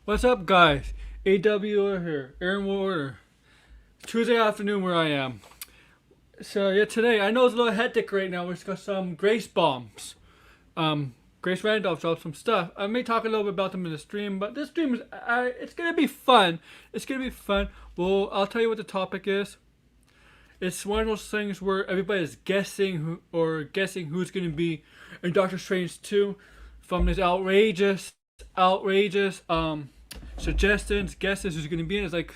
What's up, guys? AW here, Aaron Warder. Tuesday afternoon where I am. So yeah, today I know it's a little hectic right now. We've got some Grace bombs. Grace Randolph dropped some stuff. I may talk a little bit about them in the stream, but this stream is it's gonna be fun. It's gonna be fun. Well, I'll tell you what the topic is. It's one of those things where everybody's guessing guessing who's gonna be in Doctor Strange 2 from this outrageous suggestions, guesses who's going to be in. It's like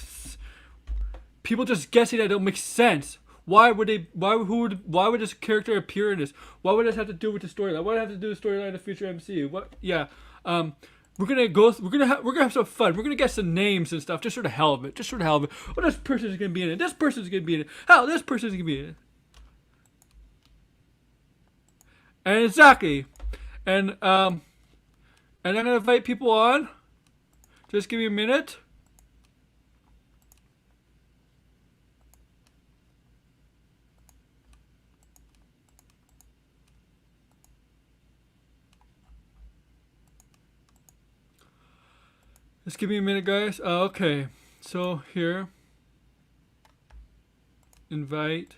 people just guessing that don't make sense. Why would they? Why would this character appear in this? What would this have to do with the storyline? What would it have to do with the storyline of the future MCU? What? Yeah. We're gonna go. We're gonna have some fun. We're gonna guess some names and stuff just for the hell of it. Just for the hell of it. Oh, this person's gonna be in it. This person's gonna be in it. Hell, this person's gonna be in it. And exactly. And I'm gonna invite people on. Just give me a minute. Just give me a minute, guys. Okay. So here. Invite.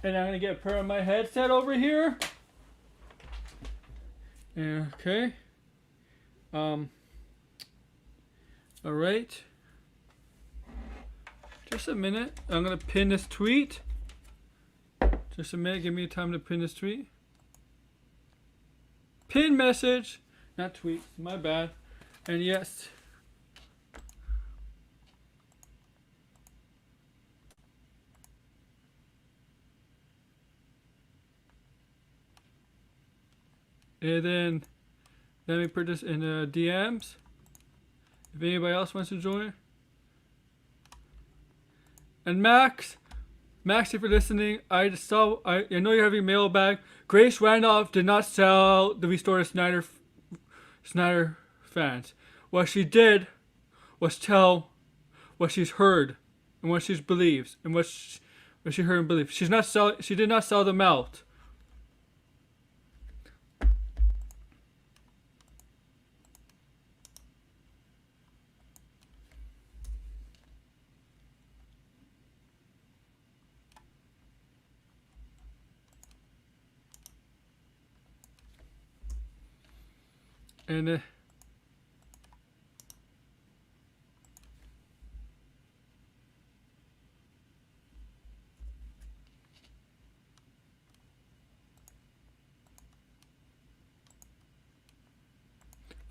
And I'm gonna get a pair of my headset over here. Okay. All right. Just a minute. I'm gonna pin this tweet. Just a minute. Give me time to pin this tweet. Pin message, not tweet. My bad. And yes. And then let me put this in the DMs. If anybody else wants to join. And Max, if you're listening, I know you're having mailbag. Grace Randolph did not sell the Restore to Snyder fans. What she did was tell what she's heard and what she believes and what she heard and believed. She did not sell them out. And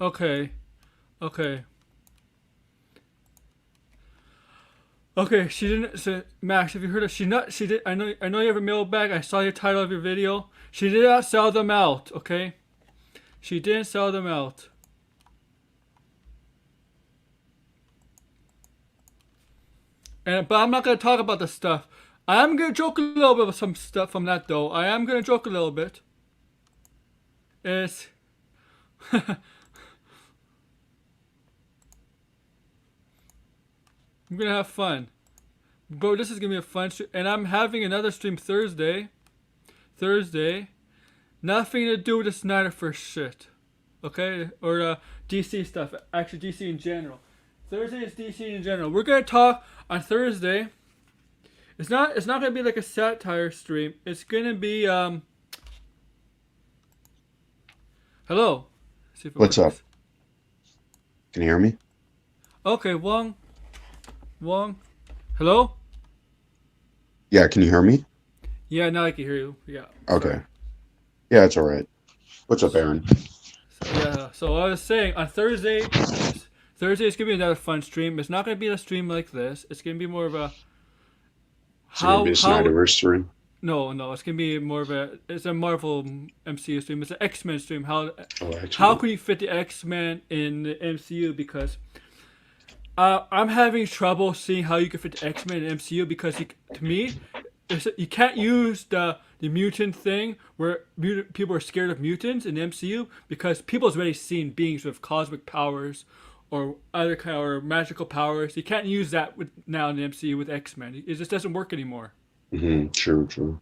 okay. She didn't. So Max, if you heard it, she did. I know you have a mailbag. I saw your title of your video. She did not sell them out. Okay. She didn't sell them out. But I'm not gonna talk about the stuff. I am gonna joke a little bit with some stuff from that though. I am gonna joke a little bit. It's I'm gonna have fun. Bro, this is gonna be a fun stream. And I'm having another stream Thursday. Nothing to do with the Snyderverse shit. Okay? Or DC stuff. Actually, DC in general. Thursday is DC in general. We're gonna talk on Thursday. It's not gonna be like a satire stream. It's gonna be hello. See if it What's up? works. Can you hear me? Okay, Wong. Hello? Yeah, can you hear me? Yeah, now I can hear you. Yeah. Okay. Sorry. Yeah, it's all right. What's up, Aaron? So I was saying on Thursday it's gonna be another fun stream. It's not gonna be a stream like this. It's gonna be more of a It's going to be a Snyderverse stream. no, it's gonna be more of it's a Marvel MCU stream. It's an X-Men stream. Oh, How actually. can you fit the X-Men in the MCU? Because I'm having trouble seeing how you can fit the X-Men in the MCU because to me you can't use the mutant thing where people are scared of mutants in the MCU because people's already seen beings with cosmic powers or other kind or magical powers. You can't use that now in the MCU with X-Men. It just doesn't work anymore. True, true.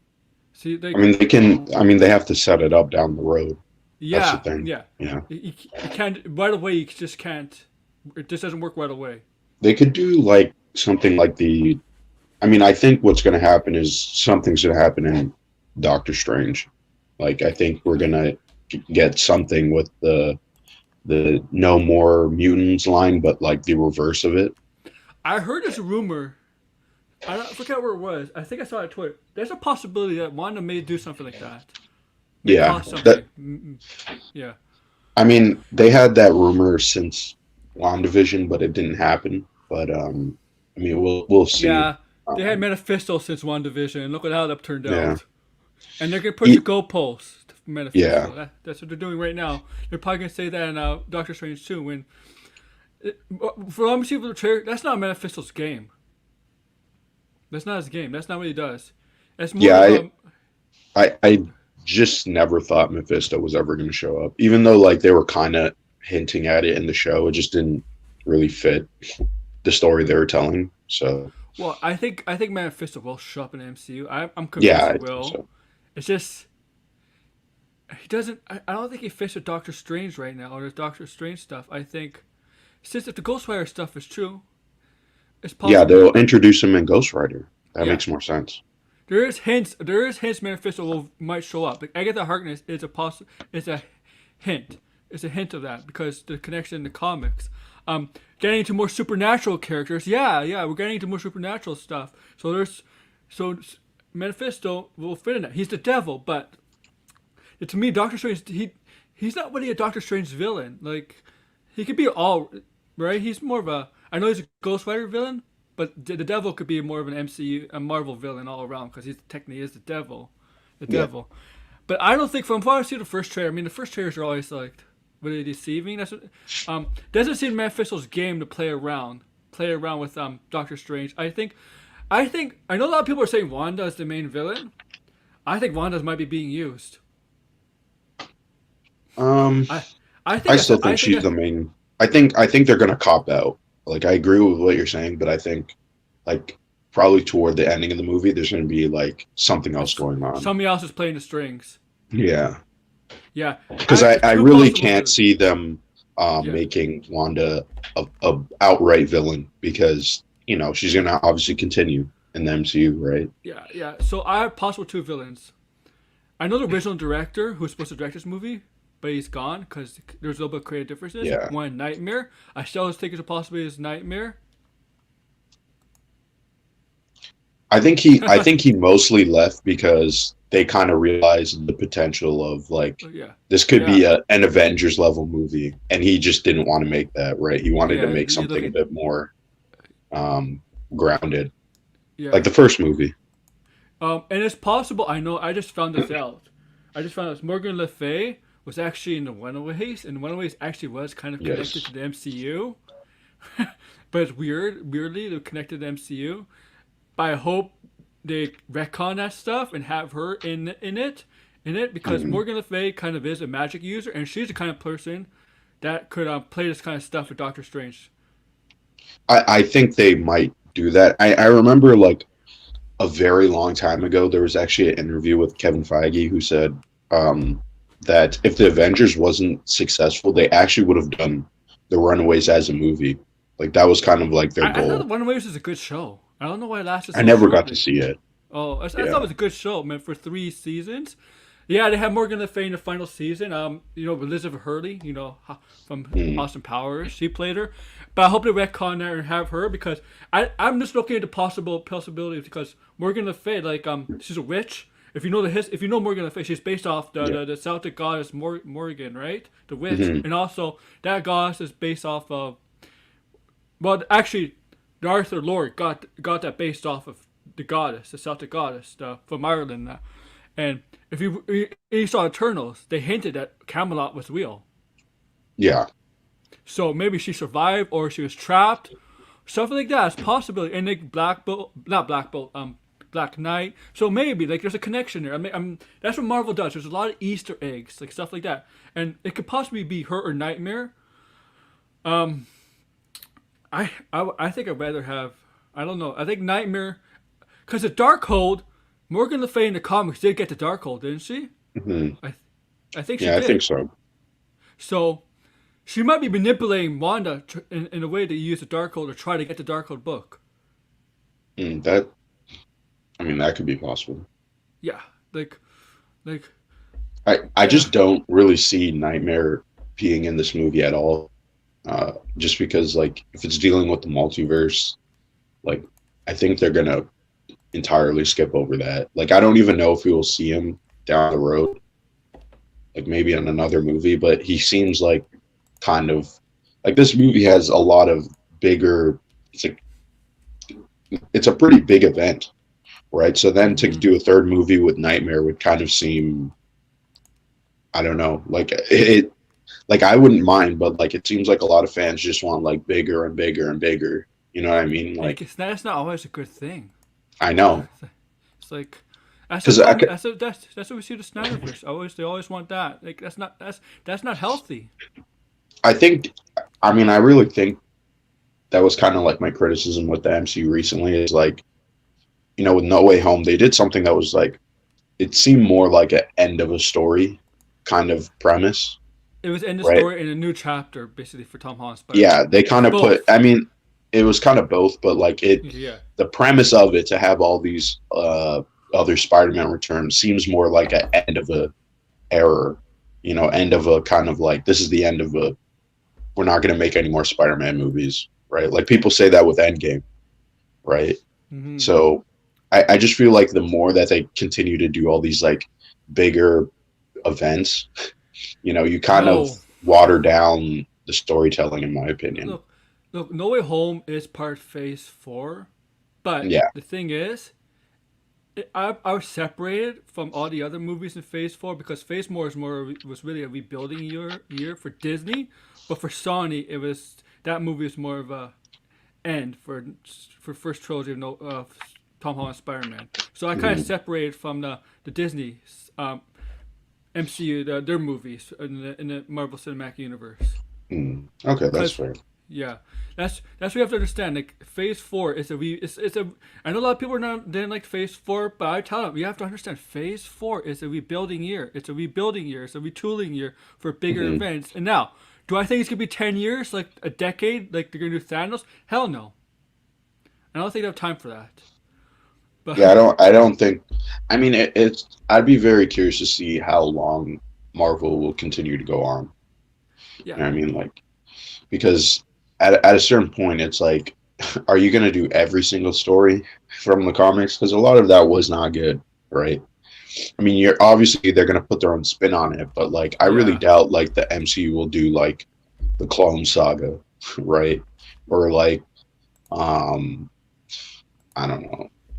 See, I mean, they can. I mean, they have to set it up down the road. That's the yeah, thing. yeah. Yeah, You can't right away. You just can't. It just doesn't work right away. they could do like something like the. I mean, I think what's going to happen is something's going to happen in Doctor Strange. Like, I think we're going to get something with the no more mutants line, but like the reverse of it. I heard this rumor. I forget where it was. I think I saw it on Twitter. There's a possibility that Wanda may do something like that. May Yeah, cause something. that. Yeah. I mean, they had that rumor since WandaVision, but it didn't happen. But I mean, we'll see. Yeah. They had Um, Mephisto since WandaVision, and look at how that turned yeah, out. And they're gonna push the Ye- goalposts for yeah. Mephisto. That's what they're doing right now. They're probably gonna say that in Doctor Strange too. When for all people, that's not Mephisto's game. That's not his game. That's not what he does. That's more Yeah, of I just never thought Mephisto was ever going to show up, even though like they were kind of hinting at it in the show. It just didn't really fit the story they were telling. So well, I think Mephisto will show up in the MCU. I'm yeah, convinced he I think will. so. It's just he doesn't. I don't think he fits with Doctor Strange right now or the Doctor Strange stuff. I think since if the Ghost Rider stuff is true, it's Yeah, possible. they'll introduce him in Ghost Rider. That Yeah, makes more sense. there is hints. There is hints. Mephisto might show up. Like Agatha Harkness is a Is a hint. It's a hint of that because the connection in the comics. Getting into more supernatural characters. Yeah, yeah, we're getting into more supernatural stuff. So Mephisto will fit in that. He's the devil, but to me, Doctor Strange, he's not really a Doctor Strange villain. Like he could be all right. He's more of a. I know he's a Ghost Rider villain, but the devil could be more of an MCU, a Marvel villain all around because he's technically is the devil, the Yeah. devil. But I don't think from what I see the first trailer. I mean, the first trailers are always like really deceiving. That's what, doesn't seem Mephisto's game to play around with Doctor Strange. I know a lot of people are saying Wanda is the main villain. I think Wanda might be being used. Um, I I I think still I think think she's the main. I think they're gonna cop out. Like I agree with what you're saying, but I think like probably toward the ending of the movie, there's gonna be like something else going on. somebody else is playing the strings. Yeah, Yeah, because I two really possible can't villains. see them Yeah, making Wanda a outright villain because she's gonna obviously continue in the MCU, right? yeah, yeah. So I have possible two villains. I know the original director who was supposed to direct this movie, but he's gone because there's a little bit of creative differences. Yeah. One Nightmare. I still think it's a possibility as Nightmare. I think he mostly left because they kind of realized the potential of like Yeah, this could yeah, be an Avengers level movie, and he just didn't want to make that, right? He wanted to yeah. make You look something a at bit more grounded, yeah. like the first movie. And it's possible. I know. I just found this out. I just found out Morgan Le Fay was actually in the Runaways, and Runaways actually was kind of connected Yes. to the MCU. But it's weirdly, they're connected to the MCU. But I hope they retcon that stuff and have her in it because hmm Morgan Le Fay kind of is a magic user, and she's the kind of person that could play this kind of stuff with Doctor Strange. I think they might do that. I remember like a very long time ago, there was actually an interview with Kevin Feige who said that if the Avengers wasn't successful, they actually would have done the Runaways as a movie. Like that was kind of like their I thought the goal. Runaways was a good show. I don't know why it lasted I so never got to shortly. see it. Oh, I thought it Yeah. was a good show, man. For 3 seasons, yeah, they had Morgan Le Fay in the final season. Elizabeth Hurley, from Mm. Austin Powers, she played her. But I hope they retcon that and have her because I'm just looking at the possibilities because Morgan Le Fay, like she's a witch. If you know Morgan Le Fay, she's based off Yeah. the Celtic goddess Morgan, right? The witch, hmm and also that goddess is based off of. Well, actually, the Arthur Lord got that based off of the goddess, the Celtic goddess from Ireland. And if you saw Eternals, they hinted that Camelot was real. Yeah. So maybe she survived or she was trapped, something like that. It's a possibility. And they Black Bolt, not Black Bolt, Black Knight. So maybe like there's a connection there. I mean, that's what Marvel does. There's a lot of Easter eggs, like stuff like that, and it could possibly be her or Nightmare. Um, I think I'd rather have. I don't know. I think Nightmare, because the Darkhold, Morgan Le Fay in the comics did get the Darkhold, didn't she? Hmm. I I think she Yeah, I think did. so. So she might be manipulating Wanda in a way to use the Darkhold or try to get the Darkhold book. That I mean, that could be possible. Yeah, like like I yeah. just don't really see Nightmare being in this movie at all. Just because, like, if it's dealing with the multiverse, like, I think they're gonna entirely skip over that. Like, I don't even know if we will see him down the road, like maybe in another movie. But he seems like kind of like this movie has a lot of bigger. It's like it's a pretty big event, right? So then to Hmm. do a third movie with Nightmare would kind of seem, I don't know, like it like I wouldn't mind, but like it seems like a lot of fans just want like bigger and bigger and bigger. You know what I mean? And Like that's not always a good thing. I know It's like that's the because I problem. could, That's what we see the Snyderverse. They always want that. Like that's not healthy. I think I mean I really think that was kind of like my criticism with the MCU recently is like with No Way Home they did something that was like it seemed more like an end of a story kind of premise, It was in the right? story in a new chapter, basically for Tom Holland Spider Yeah, Man. they kind of put. Both. I mean, it was kind of both, but like Yeah. the premise of it to have all these other Spider-Man returns seems more like an end of a era, end of a kind of like this is the end of a. We're not going to make any more Spider-Man movies, right? Like people say that with Endgame, right? Hmm. So I just feel like the more that they continue to do all these like bigger events, you kind of No. water down the storytelling, in my opinion. Look, look. No Way Home is part Phase 4, but Yeah. the thing is, I was separated from all the other movies in Phase 4 because Phase 4 was really a rebuilding year for Disney, but for Sony it was that movie was more of a end for first trilogy of Tom Holland Spider Man. So I kind of Mhm. separated from the Disney um, MCU their movies in the Marvel Cinematic Universe. Okay, that's Cause fair. yeah, that's what you have to understand. Like Phase 4 is it's a. I know a lot of people didn't like Phase 4, but I tell them you have to understand Phase 4 is a rebuilding year. It's a rebuilding year. It's a retooling year for bigger Hmm. events. And now, do I think it's gonna be 10 years, like a decade, like they're gonna do Thanos? Hell no. I don't think they have time for that. Yeah, But I don't think. I mean, it's. I'd be very curious to see how long Marvel will continue to go on. yeah, You know what I mean? Like, because at a certain point, it's like, are you going to do every single story from the comics? Because a lot of that was not good, right? I mean, you're obviously they're going to put their own spin on it, but like, I really yeah, doubt like the MCU will do like the Clone Saga, right? Or like, um, I don't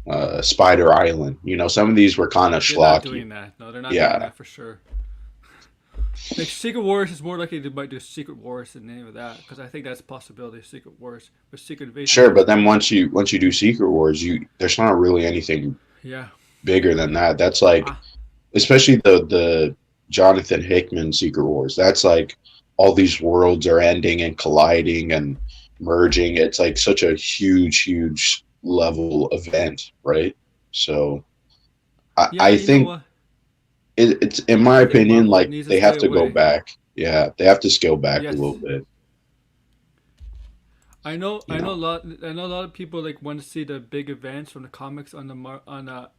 know, Spider Island. Some of these were kind of they're not schlocky. doing that. No, they're not doing Yeah, that for sure. Like Secret Wars is more likely they might do Secret Wars than any of that because I think that's a possibility. Secret Wars, but Secret Invasion sure, might but not then do that. once you do Secret Wars, there's not really anything Yeah, bigger than that. That's like, ah, especially the Jonathan Hickman Secret Wars. That's like all these worlds are ending and colliding and merging. It's like such a huge level event, right? So yeah. I You know think what? it's in my I think opinion Marvel like needs to they stay have to go away. back. Yeah, they have to scale back a little Yes, bit. I know. You know. I know a lot of people like want to see the big events from the comics on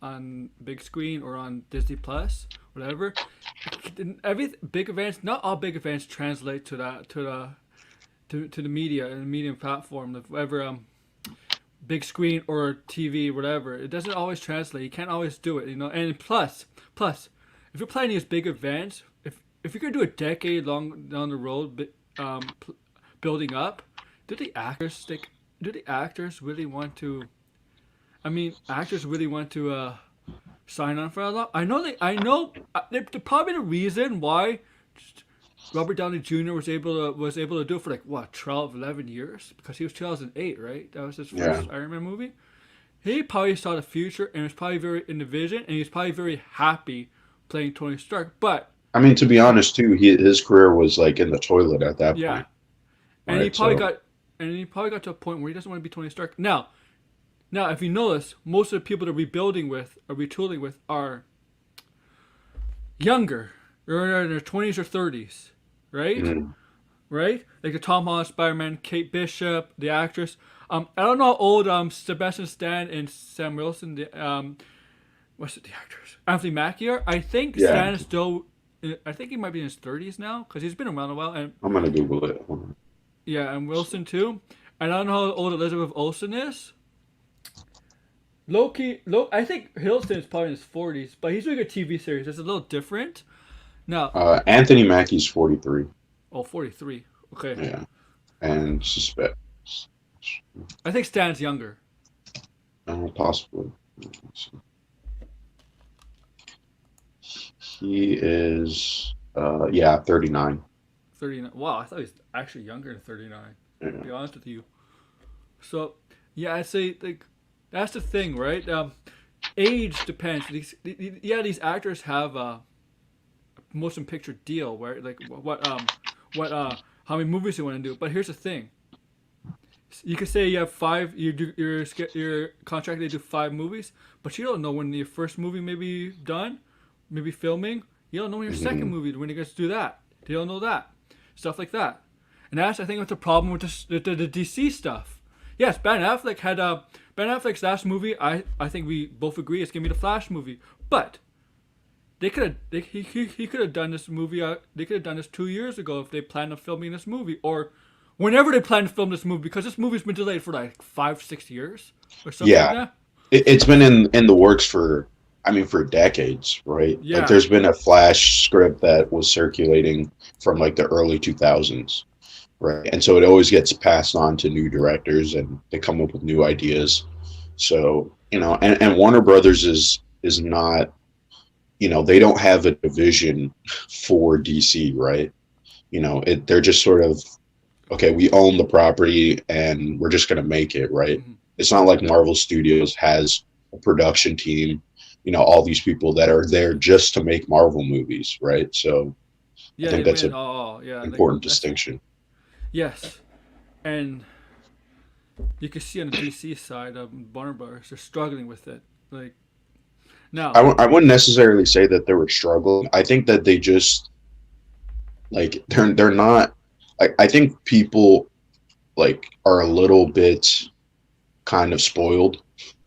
on big screen or on Disney Plus, whatever. Every big events, not all big events translate to that to the media and the medium platform, whatever big screen or TV, whatever. It doesn't always translate. You can't always do it, you know. And plus, if you're planning these big events, if you're gonna do a decade long down the road, building up, do the actors like? Do the actors really want to? I mean, actors really want to sign on for a lot. I know they. I know probably the reason why Robert Downey Jr. was able to do it for like what 12, 11 years because he was 2008, right? That was his Yeah. first Iron Man movie. he probably saw the future and was probably very in the vision, and he was probably very happy playing Tony Stark. But I mean, to be honest, too, his career was like in the toilet at that yeah, point, and he right? probably So, got and he probably got to a point where he doesn't want to be Tony Stark. Now, if you notice, most of the people they're rebuilding with or retooling with are younger. They're in their 20s or 30s, right? mm, Right? Like the Tom Holland Spider-Man, Kate Bishop, the actress. I don't know how old Sebastian Stan and Sam Wilson, what's it, the actors? Anthony Mackie are. I think yeah, Stan is still. I think he might be in his 30s now because he's been around a while, and I'm gonna Google it. Hold on. yeah, and Wilson too. And I don't know how old Elizabeth Olsen is. Loki, I think Hiddleston is probably in his 40s, but he's doing a TV series. It's a little different. Now, Anthony Mackie's 43. oh, 43. Okay. Yeah, and suspect I think Stan's younger. possibly. He is, yeah, 39. 39. Wow, I thought he was actually younger than 39, to Yeah. be honest with you. So, yeah, I'd say, like, that's the thing, right? Age depends. These actors have a motion picture deal where, like, how many movies they want to do. But here's the thing. You could say you have five, you do your contract, they do 5 movies, but you don't know when your first movie may be done, maybe filming. You don't know when your second Mhm. movie, when you're going to do that. They don't know that. Stuff like that. And that's, I think, what's the problem with the DC stuff. Yes, Ben Affleck's last movie, I think we both agree it's going to be the Flash movie. But they could have, he could have done this movie, they could have done this 2 years ago if they planned on filming this movie. Or whenever they plan to film this movie, because this movie's been delayed for like 5, 6 years or something like Yeah, that. it's been in the works for, I mean, for decades, right? Like, Yeah, there's been a Flash script that was circulating from like the early 2000s, right? And so it always gets passed on to new directors, and they come up with new ideas. So, and Warner Brothers is not, they don't have a division for DC, right? They're just sort of, okay, we own the property and we're just going to make it, right? mhm. It's not like Marvel Studios has a production team, all these people that are there just to make Marvel movies, right? So I Yeah, think they that's went, an oh yeah, like important that's distinction. yes, and you can see on the DC side of Warner Brothers, they're struggling with it. Like I now, w- I wouldn't necessarily say that they were struggling. I think that they just, like, they're not. I think people, like, are a little bit kind of spoiled,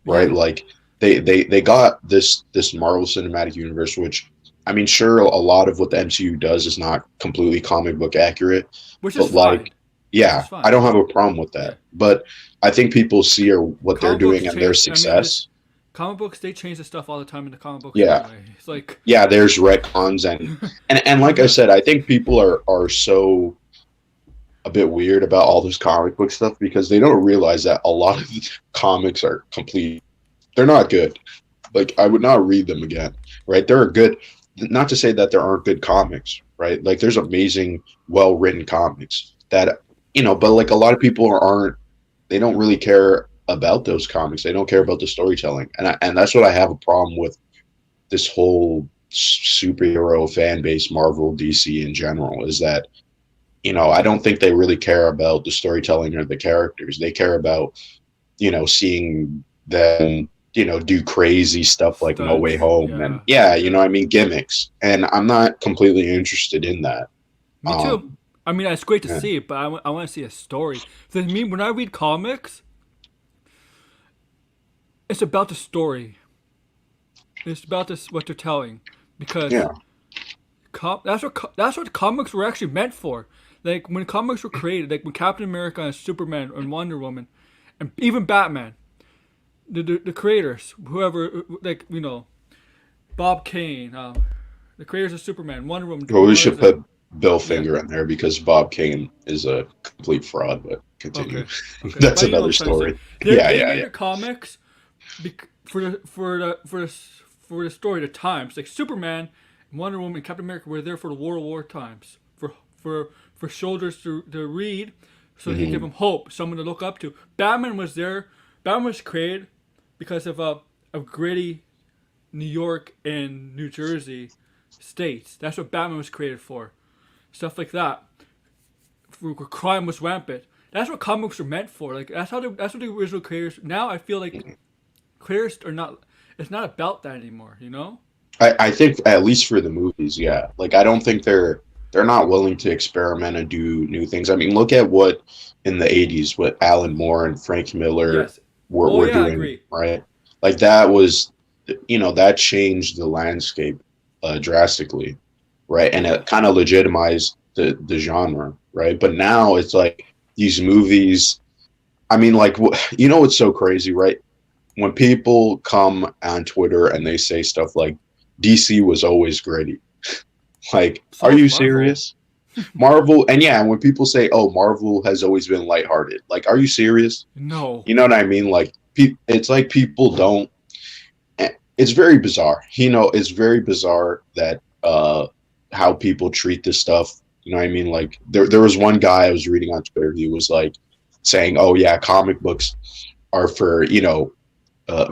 right? yeah, Like, they got this Marvel Cinematic Universe, which, I mean, sure, a lot of what the MCU does is not completely comic book accurate, which is but, fine, like, which is yeah, I fine. don't have a problem with Yeah, that. But I think people see what they're comic books doing and their change. I mean, this success. comic books they change the stuff all the time in the comic books Yeah, anyway. It's like yeah, there's retcons, and like I yeah, said, I think people are so a bit weird about all this comic book stuff because they don't realize that a lot of the comics are complete. They're not good. Like, I would not read them again, right? There are good, not to say that there aren't good comics, right? Like, there's amazing, well written comics that, but like a lot of people aren't, they don't really care about those comics. They don't care about the storytelling. And that's what I have a problem with this whole superhero fan base, Marvel, DC in general, is that, I don't think they really care about the storytelling or the characters. They care about, seeing them, do crazy stuff like No Way stunts. Home and, Yeah, yeah, yeah. I mean, gimmicks. And I'm not completely interested in that. Me too. Um, I mean, it's great to yeah. see it, but I want to see a story. For me, when I read comics, it's about the story. It's about this what they're telling, because Yeah. that's what comics were actually meant for. Like when comics were created, like when Captain America and Superman and Wonder Woman, and even Batman, the creators, whoever, like Bob Kane, the creators of Superman, Wonder Woman, Well, we should put Bill yeah, Finger in there because Bob Kane is a complete fraud, but continue. okay, okay, That's but you know what another I'm trying to say. story. Yeah, They yeah, made yeah. the comics for the story, the times. Like Superman, Wonder Woman, and Captain America were there for the World War times, for soldiers to read, so they could give Hmm. them hope, someone to look up to. Batman was there. Batman was created because of gritty New York and New Jersey states. That's what Batman was created for. Stuff like that. Where crime was rampant. That's what comics were meant for. Like that's what the original creators. Now I feel like creators are not. It's not about that anymore. You know. I think at least for the movies, yeah. Like I don't think they're not willing to experiment and do new things. I mean, look at what in the '80s what Alan Moore and Frank Miller Yes. Oh were yeah, I doing, agree. right? Like that was, that changed the landscape drastically, right? And Yeah. it kind of legitimized the genre, right? But now it's like these movies. I mean, like what's so crazy, right? When people come on Twitter and they say stuff like DC was always gritty. Like, So are was you Marvel. serious? Marvel, and yeah, when people say, "Oh, Marvel has always been lighthearted," like, are you serious? No. You know what I mean? Like, it's like people don't. It's very bizarre. It's very bizarre that how people treat this stuff. You know what I mean? Like, there was one guy I was reading on Twitter. He was like saying, "Oh yeah, comic books are for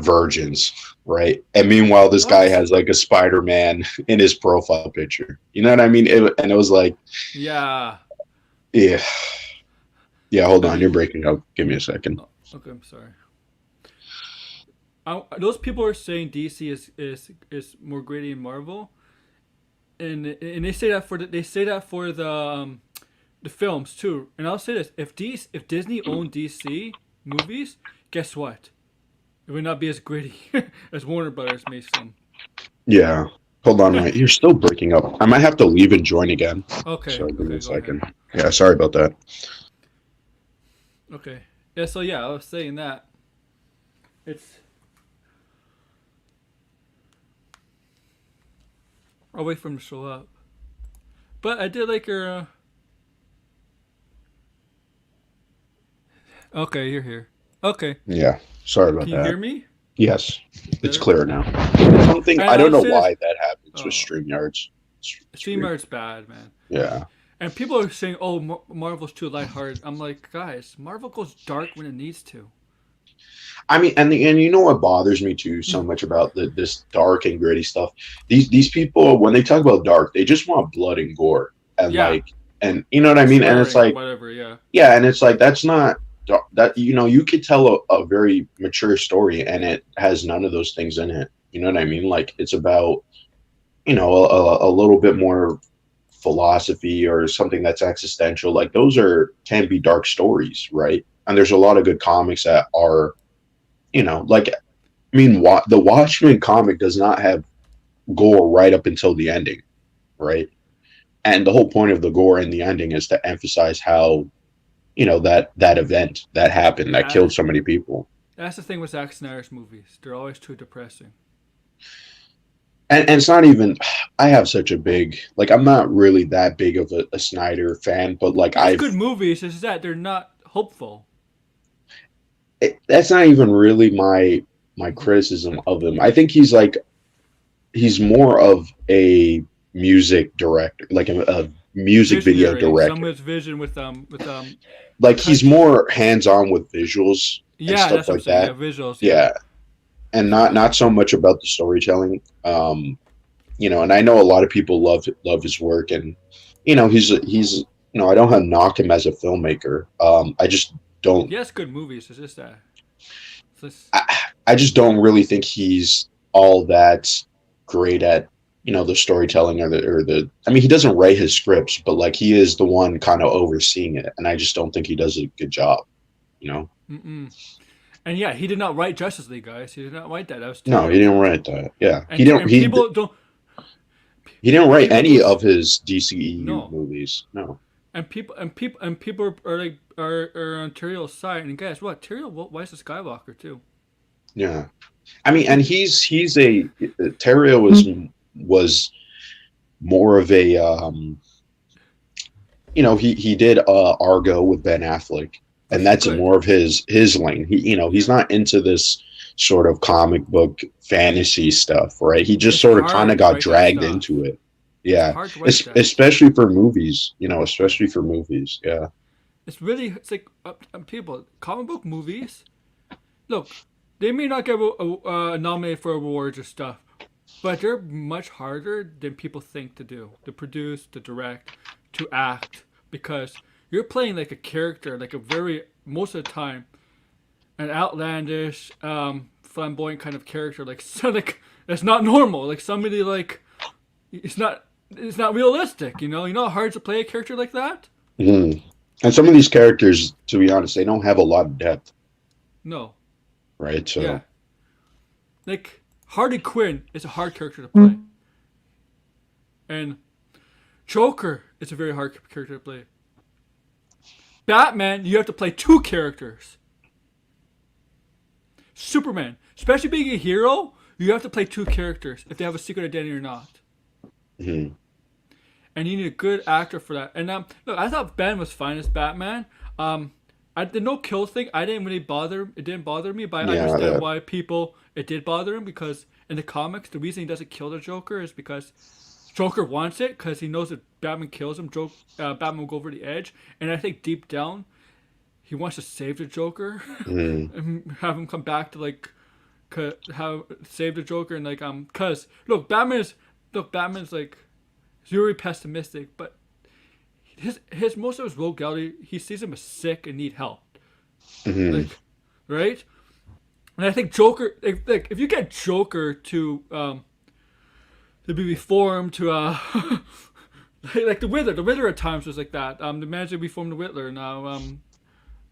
virgins, right?" And meanwhile, this guy What? has like a Spider-Man in his profile picture. You know what I mean? And it was like, Yeah. yeah, yeah. Hold I on, you're mean. breaking up. Give me a second. Oh, okay, I'm sorry. Those people are saying DC is more gritty than Marvel, and they say that for the films too. And I'll say this: if Disney owned DC movies, guess what? It would not be as gritty as Warner Brothers makes them. Yeah, hold on, mate. You're still breaking up. I might have to leave and join again. Okay, So give me okay, a go ahead. second. Yeah, sorry about that. Okay, yeah. So yeah, I was saying that it's. I'll wait for him to show up. But I did like your. Okay, you're here. Okay, Yeah, sorry about can you hear that. me Yes, it's better? clear now. Something And I don't I'll know say this. why that happens with Oh, Streamyards. It's weird. StreamYard's bad, man. Yeah. And people are saying, "Oh, Marvel's too lighthearted." I'm like, guys, Marvel goes dark when it needs to. I mean, and you know what bothers me too so much about this dark and gritty stuff. These people, when they talk about dark, they just want blood and gore and Yeah, like, and you know what I and mean. And it's swearing or like, whatever. Yeah, yeah, and it's like that's not that you could tell a very mature story and it has none of those things in it. You know what I mean? Like it's about a little bit more philosophy or something that's existential. Like those can be dark stories, right? And there's a lot of good comics that are like I mean, the Watchmen comic does not have gore right up until the ending, right? And the whole point of the gore in the ending is to emphasize how that event that happened that yeah. killed so many people. That's the thing with Zack Snyder's movies. They're always too depressing. And it's not even. I have such a big like. I'm not really that big of a Snyder fan, but like He has good movies. It's just that they're not hopeful. that's not even really my criticism of him. I think he's more of a music director, like a music video Visionary. director. Someone's vision with Like he's cut. more hands on with visuals and Yeah, stuff that's what I'm like saying. Yeah, that. visuals. Yeah, Yeah, and not so much about the storytelling. And I know a lot of people love his work, and he's I don't have to knock him as a filmmaker. I just don't. he has good movies. It's just that. It's just, I, I just don't really think he's all that great at the storytelling or the. I mean, he doesn't write his scripts, but like he is the one kind of overseeing it, and I just don't think he does a good job. You know. mm-mm. And yeah, he did not write Justice League, guys. He did not write that. That was No, he didn't terrible. write that. Yeah, he And didn't. and people don't. He didn't write People any don't. of his DCEU No. movies. No. And people are like are on Tyrell's side. And guys, what Tyrell? Why is a Skywalker too? Yeah. I mean, and he's a Terrio was more of a he did Argo with Ben Affleck, and Which is that's good. more of his lane. He's Yeah, not into this sort of comic book fantasy stuff, right? He just it's sort of kind of hard to got write that dragged stuff. into it. It's Yeah, hard to write that. especially for movies, Yeah, especially for movies. Yeah. it's really it's like people comic book movies. Look, they may not get nominated for awards or stuff, but they're much harder than people think to do. To produce, to direct, to act, because you're playing like a character, like a very most of the time an outlandish, flamboyant kind of character, like so like it's not normal. Like somebody like it's not realistic. You know how hard to play a character like that. Mhm. And some of these characters, to be honest, they don't have a lot of depth, No, right? yeah, So, like Harley Quinn is a hard character to play, and Joker is a very hard character to play. Batman, you have to play two characters. Superman, especially being a hero, you have to play two characters if they have a secret identity or not. mhm. And you need a good actor for that. And look, I thought Ben was fine as Batman. The no kill thing, I didn't really bother. It didn't bother me, but I Yeah, understand why people it did bother him because in the comics, the reason he doesn't kill the Joker is because Joker wants it because he knows if Batman kills him, Batman will go over the edge. And I think deep down, he wants to save the Joker mhm. and have him come back to like have save the Joker and like cause Batman's like very pessimistic, but his most of his rogue gallery he sees him as sick and need help, Mhm. like right. And I think Joker like if you get Joker to be reformed to like the Riddler at times was like that. The manager reformed the Riddler now and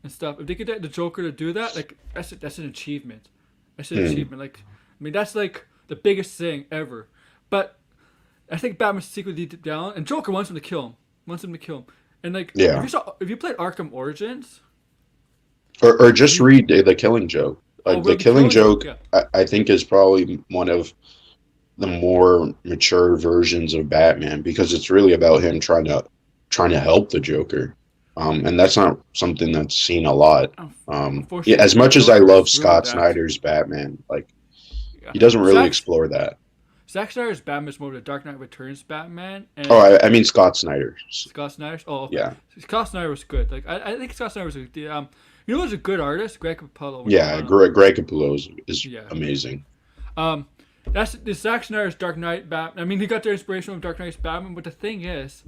stuff. If they could get the Joker to do that, like that's an achievement. That's an Mhm. achievement. Like I mean, that's like the biggest thing ever. But I think Batman's secretly deep down, and Joker wants him to kill him. Wants him to kill him. And like Yeah. if you played Arkham Origins, Or just you read The Killing Joke. Like The read the Killing Killing Joke, Joke, yeah, I think is probably one of the more mature versions of Batman because it's really about him trying to help the Joker. And that's not something that's seen a lot. Yeah, unfortunately, as the much as I love Joker's ruined Scott that. Snyder's Batman, like Yeah, he doesn't really Zack explore that. Zack Snyder's Batman is more of the Dark Knight Returns Batman, Oh, and I mean Scott Snyder's. Scott Snyder's. Oh, okay. Yeah, Scott Snyder was good. Like I think Scott Snyder was a you know, who's a good artist, Greg Capullo. yeah. Greg Capullo is Yeah. amazing. Um, that's the Zack Snyder's Dark Knight Batman. I mean, he got their inspiration from Dark Knight's Batman, but the thing is,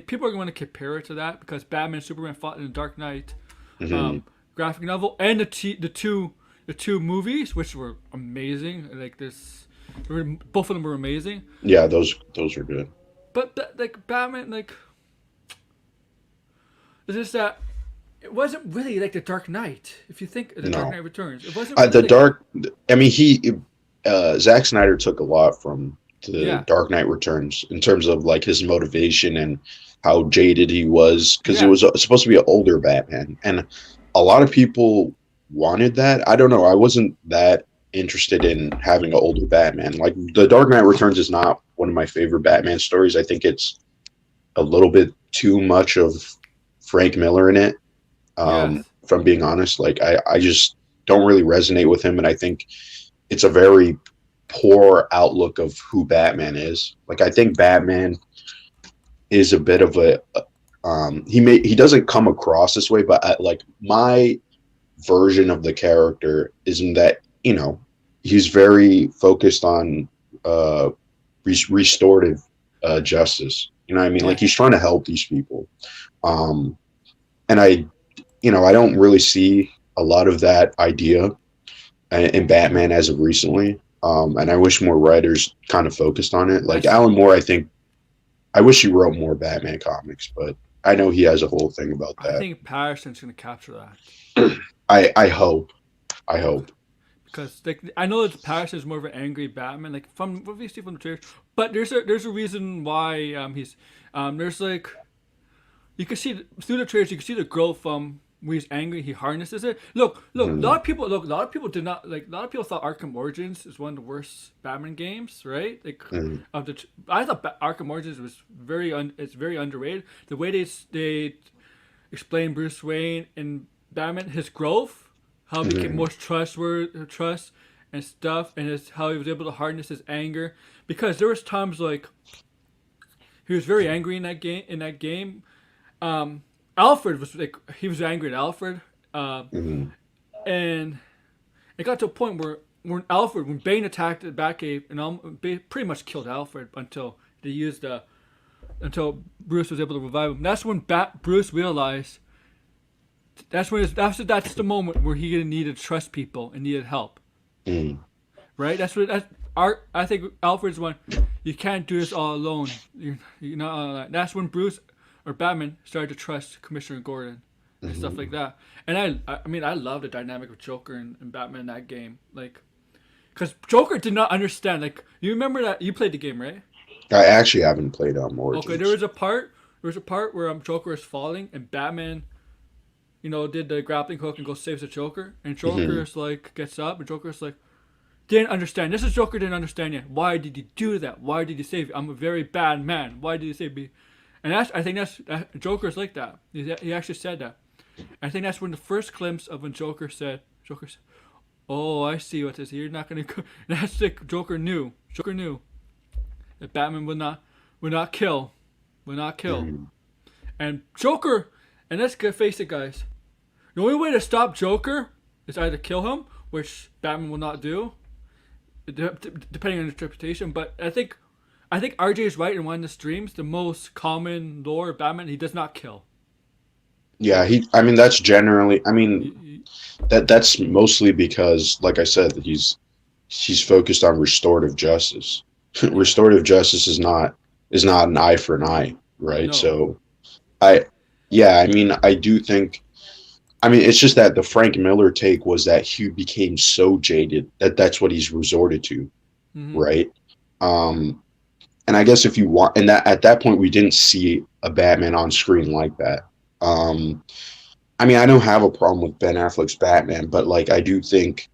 people are going to compare it to that because Batman and Superman fought in the Dark Knight Hmm. graphic novel and the two movies, which were amazing. Like this, both of them were amazing. Yeah, those are good. But like Batman, like it's just that it wasn't really like the Dark Knight. If you think the Dark No, Knight Returns, it wasn't the really. Dark. I mean, Zack Snyder took a lot from the Yeah, Dark Knight Returns in terms of like his motivation and how jaded he was because it yeah, was supposed to be an older Batman, and a lot of people wanted that. I don't know. I wasn't that interested in having an older Batman. Like the Dark Knight Returns is not one of my favorite Batman stories. I think it's a little bit too much of Frank Miller in it. yes, If I'm being honest, like I just don't really resonate with him, and I think it's a very poor outlook of who Batman is. Like I think Batman is a bit of a he doesn't come across this way, but like my version of the character isn't that he's very focused on restorative justice. You know what I mean? Like yeah, he's trying to help these people, um, and I don't really see a lot of that idea in Batman as of recently. And I wish more writers kind of focused on it. Like that's Alan Moore, I wish he wrote more Batman comics, but I know he has a whole thing about I that. think Patterson's gonna capture that I hope, I hope. because like I know that Patterson's more of an angry Batman, like from what we see from the trailers. But there's a reason why he's there's like you can see through the trailers you can see the growth from when he's angry he harnesses it. Look, Mhm. a lot of people did not like a lot of people thought Arkham Origins is one of the worst Batman games, right? Like Mhm. I thought Arkham Origins was it's very underrated. The way they explain Bruce Wayne and Batman his growth, how he became Mhm. more trust and stuff, and how he was able to harness his anger because there was times like he was very angry in that game. Alfred was like he was angry at Alfred. Mhm. And it got to a point where when Bane attacked the Batcave and pretty much killed Alfred until they used until Bruce was able to revive him. That's when Bruce realized that's the moment where he needed to trust people and needed help. Mm. Right? I think Alfred's one. You can't do this all alone. You're not all alone. That's when Bruce or Batman started to trust Commissioner Gordon and stuff like that. And I love the dynamic of Joker and Batman in that game. Like, because Joker did not understand. Like, you remember that you played the game, right? I actually haven't played Origins. Okay, there was a part where Joker is falling and Batman, did the grappling hook and goes saves the Joker, and Joker is like gets up and Joker is like didn't understand. This is Joker didn't understand yet. Why did you do that? Why did you save me? I'm a very bad man. Why did you save me? And I think Joker's like that. He actually said that. I think that's when the first glimpse of when Joker said, "Oh, I see what this is. You're not gonna go." That's like Joker knew. Joker knew that Batman would not kill. And Joker, and let's face it, guys. The only way to stop Joker is either kill him, which Batman will not do, depending on interpretation. But I think RJ is right in one of the streams. The most common lore of Batman, he does not kill. Yeah, that's generally. That's mostly because, like I said, he's focused on restorative justice. Restorative justice is not an eye for an eye, right? No. So, I do think. It's just that the Frank Miller take was that he became so jaded that's what he's resorted to, right? And I guess if you want, and that at that point we didn't see a Batman on screen like that. I don't have a problem with Ben Affleck's Batman, but like I do think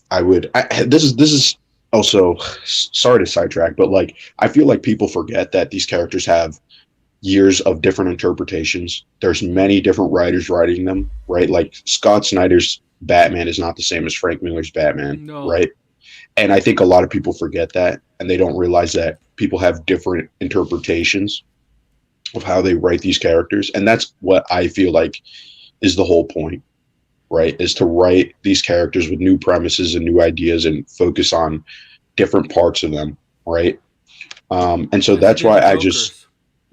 this is also, sorry to sidetrack, but like I feel like people forget that these characters have years of different interpretations. There's many different writers writing them, right? Like Scott Snyder's Batman is not the same as Frank Miller's Batman, right? And I think a lot of people forget that, and they don't realize that people have different interpretations of how they write these characters. And that's what I feel like is the whole point, right? Is to write these characters with new premises and new ideas and focus on different parts of them, right? And so that's why I just...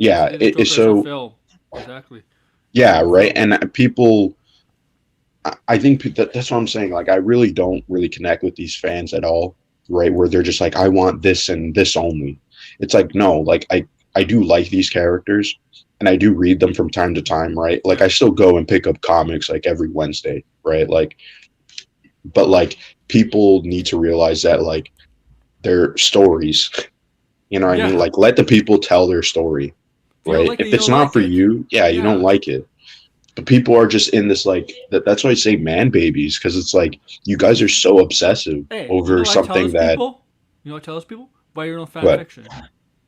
Yeah, it's so exactly. Yeah, right. And people, I think that's what I'm saying. Like, I really don't connect with these fans at all, right? Where they're just like, I want this and this only. It's like, no, like I do like these characters, and I do read them from time to time, right? Like, I still go and pick up comics like every Wednesday, right? Like, but like people need to realize that like their stories, you know what I mean? Like, let the people tell their story. Right. Like if it's not like for you, you don't like it. But people are just in this like that's why I say man babies, because it's like you guys are so obsessive over something that. People? You know what I tell those people? Write your own fan fiction.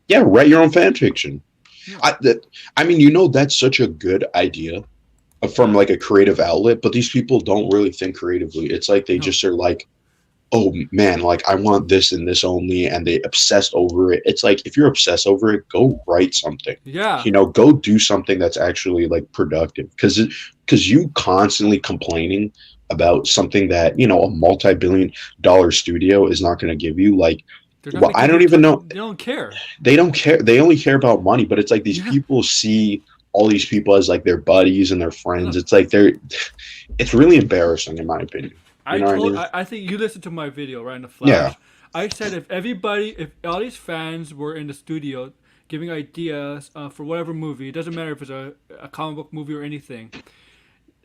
Yeah, write your own fan fiction. Yeah. That's such a good idea from like a creative outlet, but these people don't really think creatively. It's like they just are like, oh man, like I want this and this only, and they obsessed over it. It's like, if you're obsessed over it, go write something. Yeah. Go do something that's actually like productive. Because you constantly complaining about something that, a multi-billion-dollar studio is not going to give you. Like, well, I don't even know. They don't care. They don't care. They only care about money. But it's like these people see all these people as like their buddies and their friends. It's like it's really embarrassing in my opinion. I think you listened to my video, right, in the Flash. Yeah. I said if all these fans were in the studio giving ideas for whatever movie, it doesn't matter if it's a comic book movie or anything,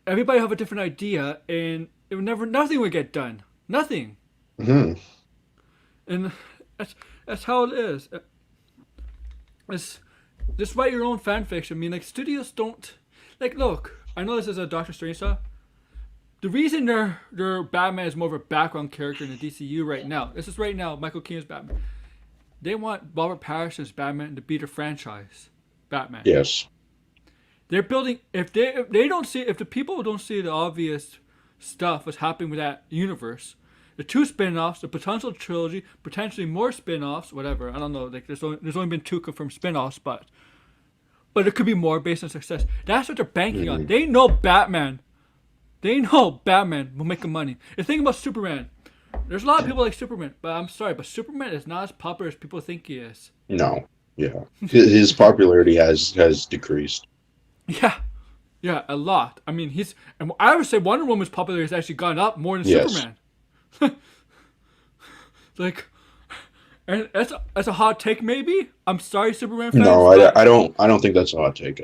everybody have a different idea, and nothing would get done. Nothing. Mm-hmm. And that's how it is. It's just write your own fan fiction. I mean, like, studios don't... Like, look, I know this is a Doctor Strange stuff. The reason their Batman is more of a background character in the DCU right now, Michael Keaton's Batman. They want Robert Pattinson's Batman to be the franchise Batman. Yes. They're building, if the people don't see the obvious stuff that's happening with that universe, the 2 spin-offs, the potential trilogy, potentially more spin-offs, whatever, I don't know, like there's only been 2 confirmed spin-offs, but there could be more based on success. That's what they're banking on. They know Batman. They know Batman will make them money. The thing about Superman, there's a lot of people like Superman, but I'm sorry, but Superman is not as popular as people think he is. No, yeah, his popularity has decreased. Yeah, yeah, a lot. I mean, and I would say Wonder Woman's popularity has actually gone up more than Yes. Superman. Like, and that's a hot take, maybe. I'm sorry, Superman fans. No, But I don't think that's a hot take.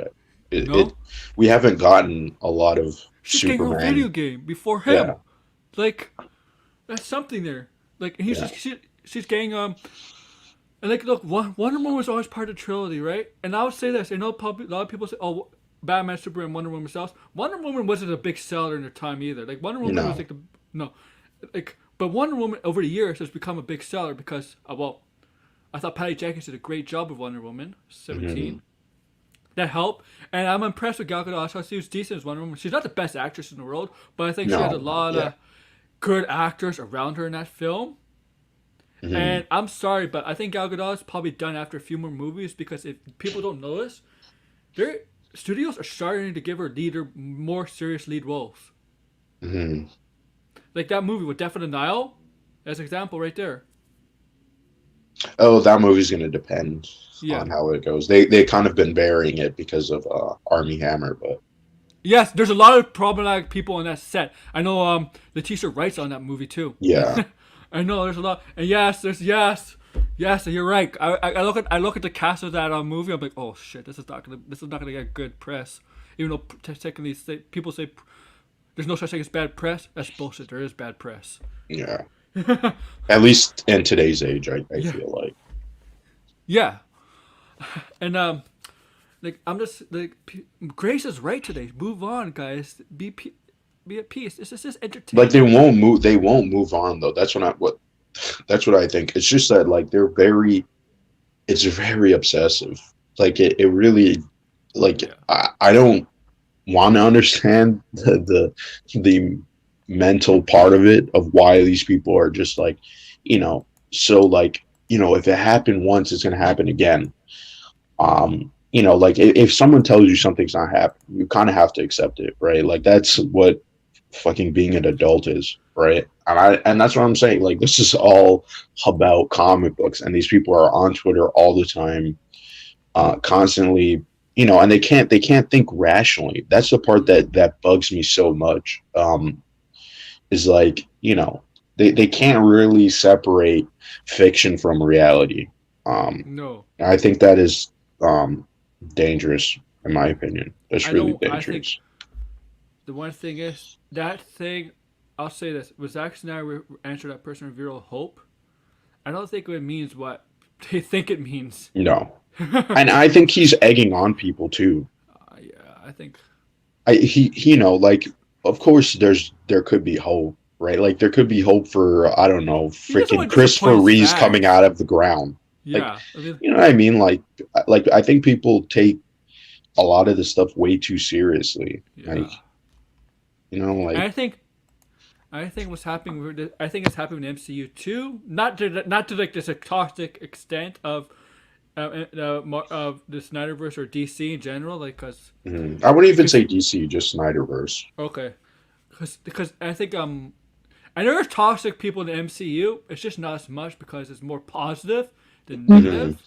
no, We haven't gotten a lot of she's getting a video Superman. game before him. Yeah, Like, that's something there. Like, he's yeah, just she's getting And like, look, Wonder Woman was always part of the trilogy, right? And I would say this. I know a lot of people say, "Oh, Batman, Superman, Wonder Woman sells." Wonder Woman wasn't a big seller in their time either. Like Wonder Woman was no, like no, like but Wonder Woman over the years has become a big seller because well, I thought Patty Jenkins did a great job with Wonder Woman hmm 17. That helped, and I'm impressed with Gal Gadot. I thought she was decent as Wonder Woman. She's not the best actress in the world, but I think she had a no, no, lot yeah, of good actors around her in that film. hmm And I'm sorry, but I think Gal Gadot is probably done after a few more movies because if people don't notice, their studios are starting to give her more serious lead roles. hmm Like that movie with Death of the Nile, as an example, right there. Oh, that movie's gonna depend Yeah. on how it goes. They kind of been burying it because of Army Hammer, but Yes, there's a lot of problematic people on that set. I know Letitia Wright's on that movie too. yeah, I know there's a lot, and yes, you're right. I look at the cast of that movie. I'm like, oh shit, this is not gonna get good press. Even though technically people say there's no such thing as bad press. That's bullshit. There is bad press. yeah. At least in today's age, I Yeah, feel like. yeah, and like I'm just like Grace is right today. Move on, guys. Be at peace. This is just Like entertainment. they won't move on though. That's what I think. It's just that like it's very obsessive. Like it really like Yeah. I don't want to understand the mental part of it of why these people are just like, so like, if it happened once, it's gonna happen again. Like if someone tells you something's not happening, you kind of have to accept it, right? Like that's what fucking being an adult is, right? And that's what I'm saying. Like this is all about comic books, and these people are on Twitter all the time, constantly, and they can't think rationally. That's the part that bugs me so much. Is like they can't really separate fiction from reality. No, I think that is dangerous, in my opinion. That's I really don't. I think dangerous. the one thing is that thing. I'll say this: was Zack Snyder answer that person with real hope? I don't think it means what they think it means. No, and I think he's egging on people too. Yeah, I think Like, of course, there could be hope, right? Like, there could be hope for, I don't know, he doesn't freaking want to disappoint Christopher his Reeves coming fans. out of the ground. Like, Yeah, I mean, you know what I mean? Like I think people take a lot of this stuff way too seriously. Like, yeah. And like, I think what's happening. I think it's happening in MCU too. Not to like this a toxic extent of the Snyderverse or DC in general. Like, I wouldn't even because say DC, just Snyderverse. okay, because I think I know there's toxic people in the MCU. It's just not as much because it's more positive than hmm negative.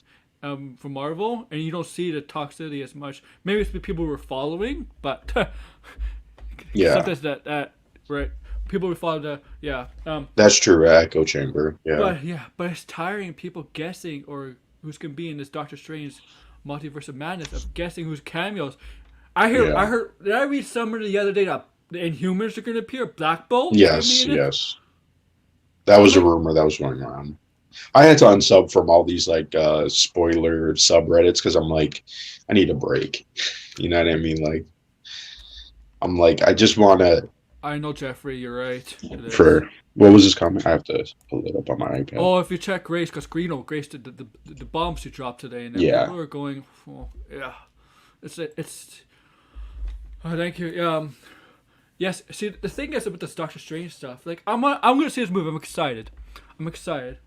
For Marvel, and you don't see the toxicity as much. Maybe it's the people we're following, but Yeah, sometimes that right people we follow the yeah that's true. Echo Chamber. Yeah, but it's tiring people guessing or who's gonna be in this Doctor Strange multiverse of madness of guessing who's cameos. I yeah, heard did I read somewhere the other day that the Inhumans are gonna appear? Black Bolt's gonna be yes, in it. yes. That I'm was a like, rumor that was going around. I had to unsub from all these like spoiler subreddits because I'm like, I need a break. You know what I mean? Like, I'm like, I just want to. I know Jeffrey, you're right. It is. For what was his comment? I have to pull it up on my iPad. Oh, if you check Grace, because Grace did the bombs she dropped today, and then Yeah, people are going, oh, yeah, it's. Oh, thank you. Yes. See, the thing is about this Doctor Strange stuff. Like, I'm gonna see this movie. I'm excited. I'm excited.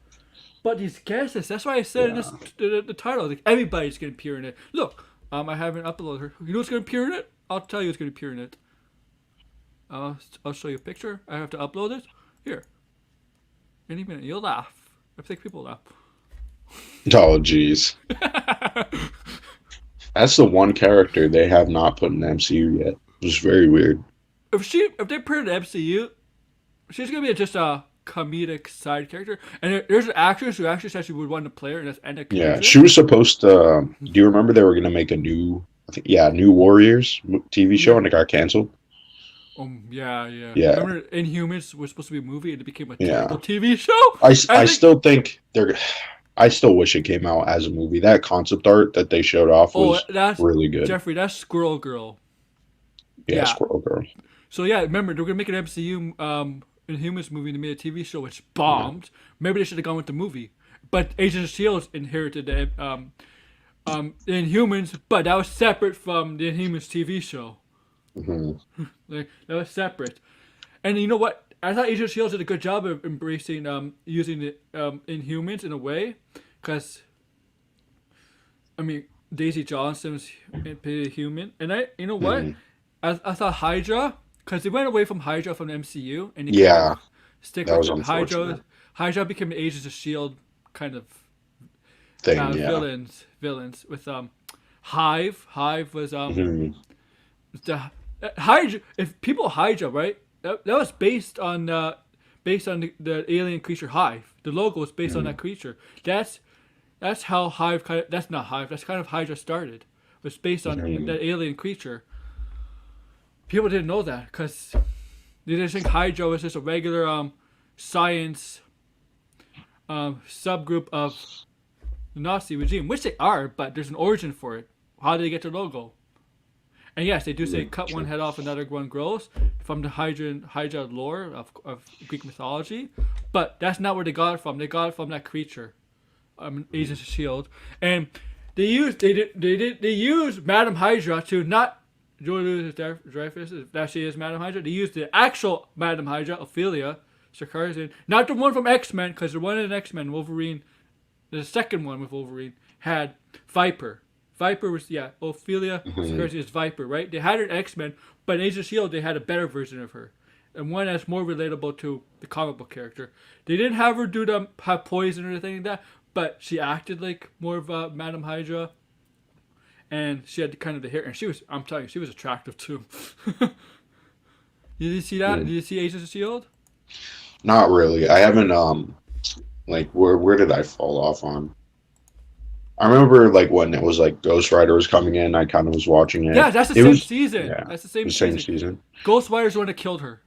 But these guesses. That's why I said in yeah. this the title. Like, everybody's gonna appear in it. Look, I haven't uploaded her. You know what's gonna appear in it? I'll tell you what's gonna appear in it. I'll show you a picture. I have to upload it. Here, any minute you'll laugh. I think people laugh. Oh, jeez. That's the one character they have not put in the MCU yet. It's very weird. If they put an MCU, she's gonna be just a comedic side character. And there's an actress who actually said she would want to play her, and that's Anna Yeah, Kendrick. she was supposed to. Do you remember they were going to make a new, I think, yeah, New Warriors TV show, Yeah. and it got canceled? Yeah. Yeah. Remember, Inhumans was supposed to be a movie, and it became a Yeah. terrible TV show. I think- still think they're. I still wish it came out as a movie. That concept art that they showed off was that's really good. Jeffrey. That's Squirrel Girl. Yeah, yeah. Squirrel Girl. So yeah, remember they're gonna make an MCU Inhumans movie, and they made a TV show which bombed. Maybe they should have gone with the movie, but Agents of Shield inherited the Inhumans, but that was separate from the Inhumans TV show. Hmm. Like that was separate. And you know what? I thought Agents of Shield did a good job of embracing using the Inhumans in a way, because I mean Daisy Johnson was a human, and you know what? Mhm. I thought Hydra, because they went away from Hydra from the MCU, and they Yeah, kind of stick that with was it. Hydra. unfortunate. Hydra became the Agents of Shield kind of Thing, yeah. villains with Hive. Hive was Mhm. the Hydra. If people Hydra, right? That was based on the alien creature Hive. The logo was based on that creature. That's how Hive kind of. That's not Hive. That's kind of Hydra started. It was based on that alien creature. People didn't know that because they just think Hydra was just a regular science subgroup of the Nazi regime, which they are, but there's an origin for it. How did they get their logo? And yes, they do say cut one head off, another one grows from the Hydra lore of Greek mythology, but that's not where they got it from. They got it from that creature, Agents of Shield, and they used Madam Hydra to not Julia Dreyfus, if that she is Madam Hydra. They used the actual Madam Hydra, Ophelia Sarkisian, not the one from X-Men, because the one in X-Men, Wolverine, the second one with Wolverine, had Viper. Viper was, Ophelia Sarkisian is Viper, right? They had her in X-Men, but in Agents of S.H.I.E.L.D., they had a better version of her. And one that's more relatable to the comic book character. They didn't have her have poison or anything like that, but she acted like more of a Madam Hydra. And she had kind of the hair, and I'm telling you, she was attractive too. Did you see that? Did you see Agents of S.H.I.E.L.D.? Not really. I haven't. Like where did I fall off on? I remember like when it was like Ghost Rider was coming in. I kind of was watching it. Yeah, that's the It same was- season. yeah, That's the same same season. season. Ghost Rider's the one that killed her.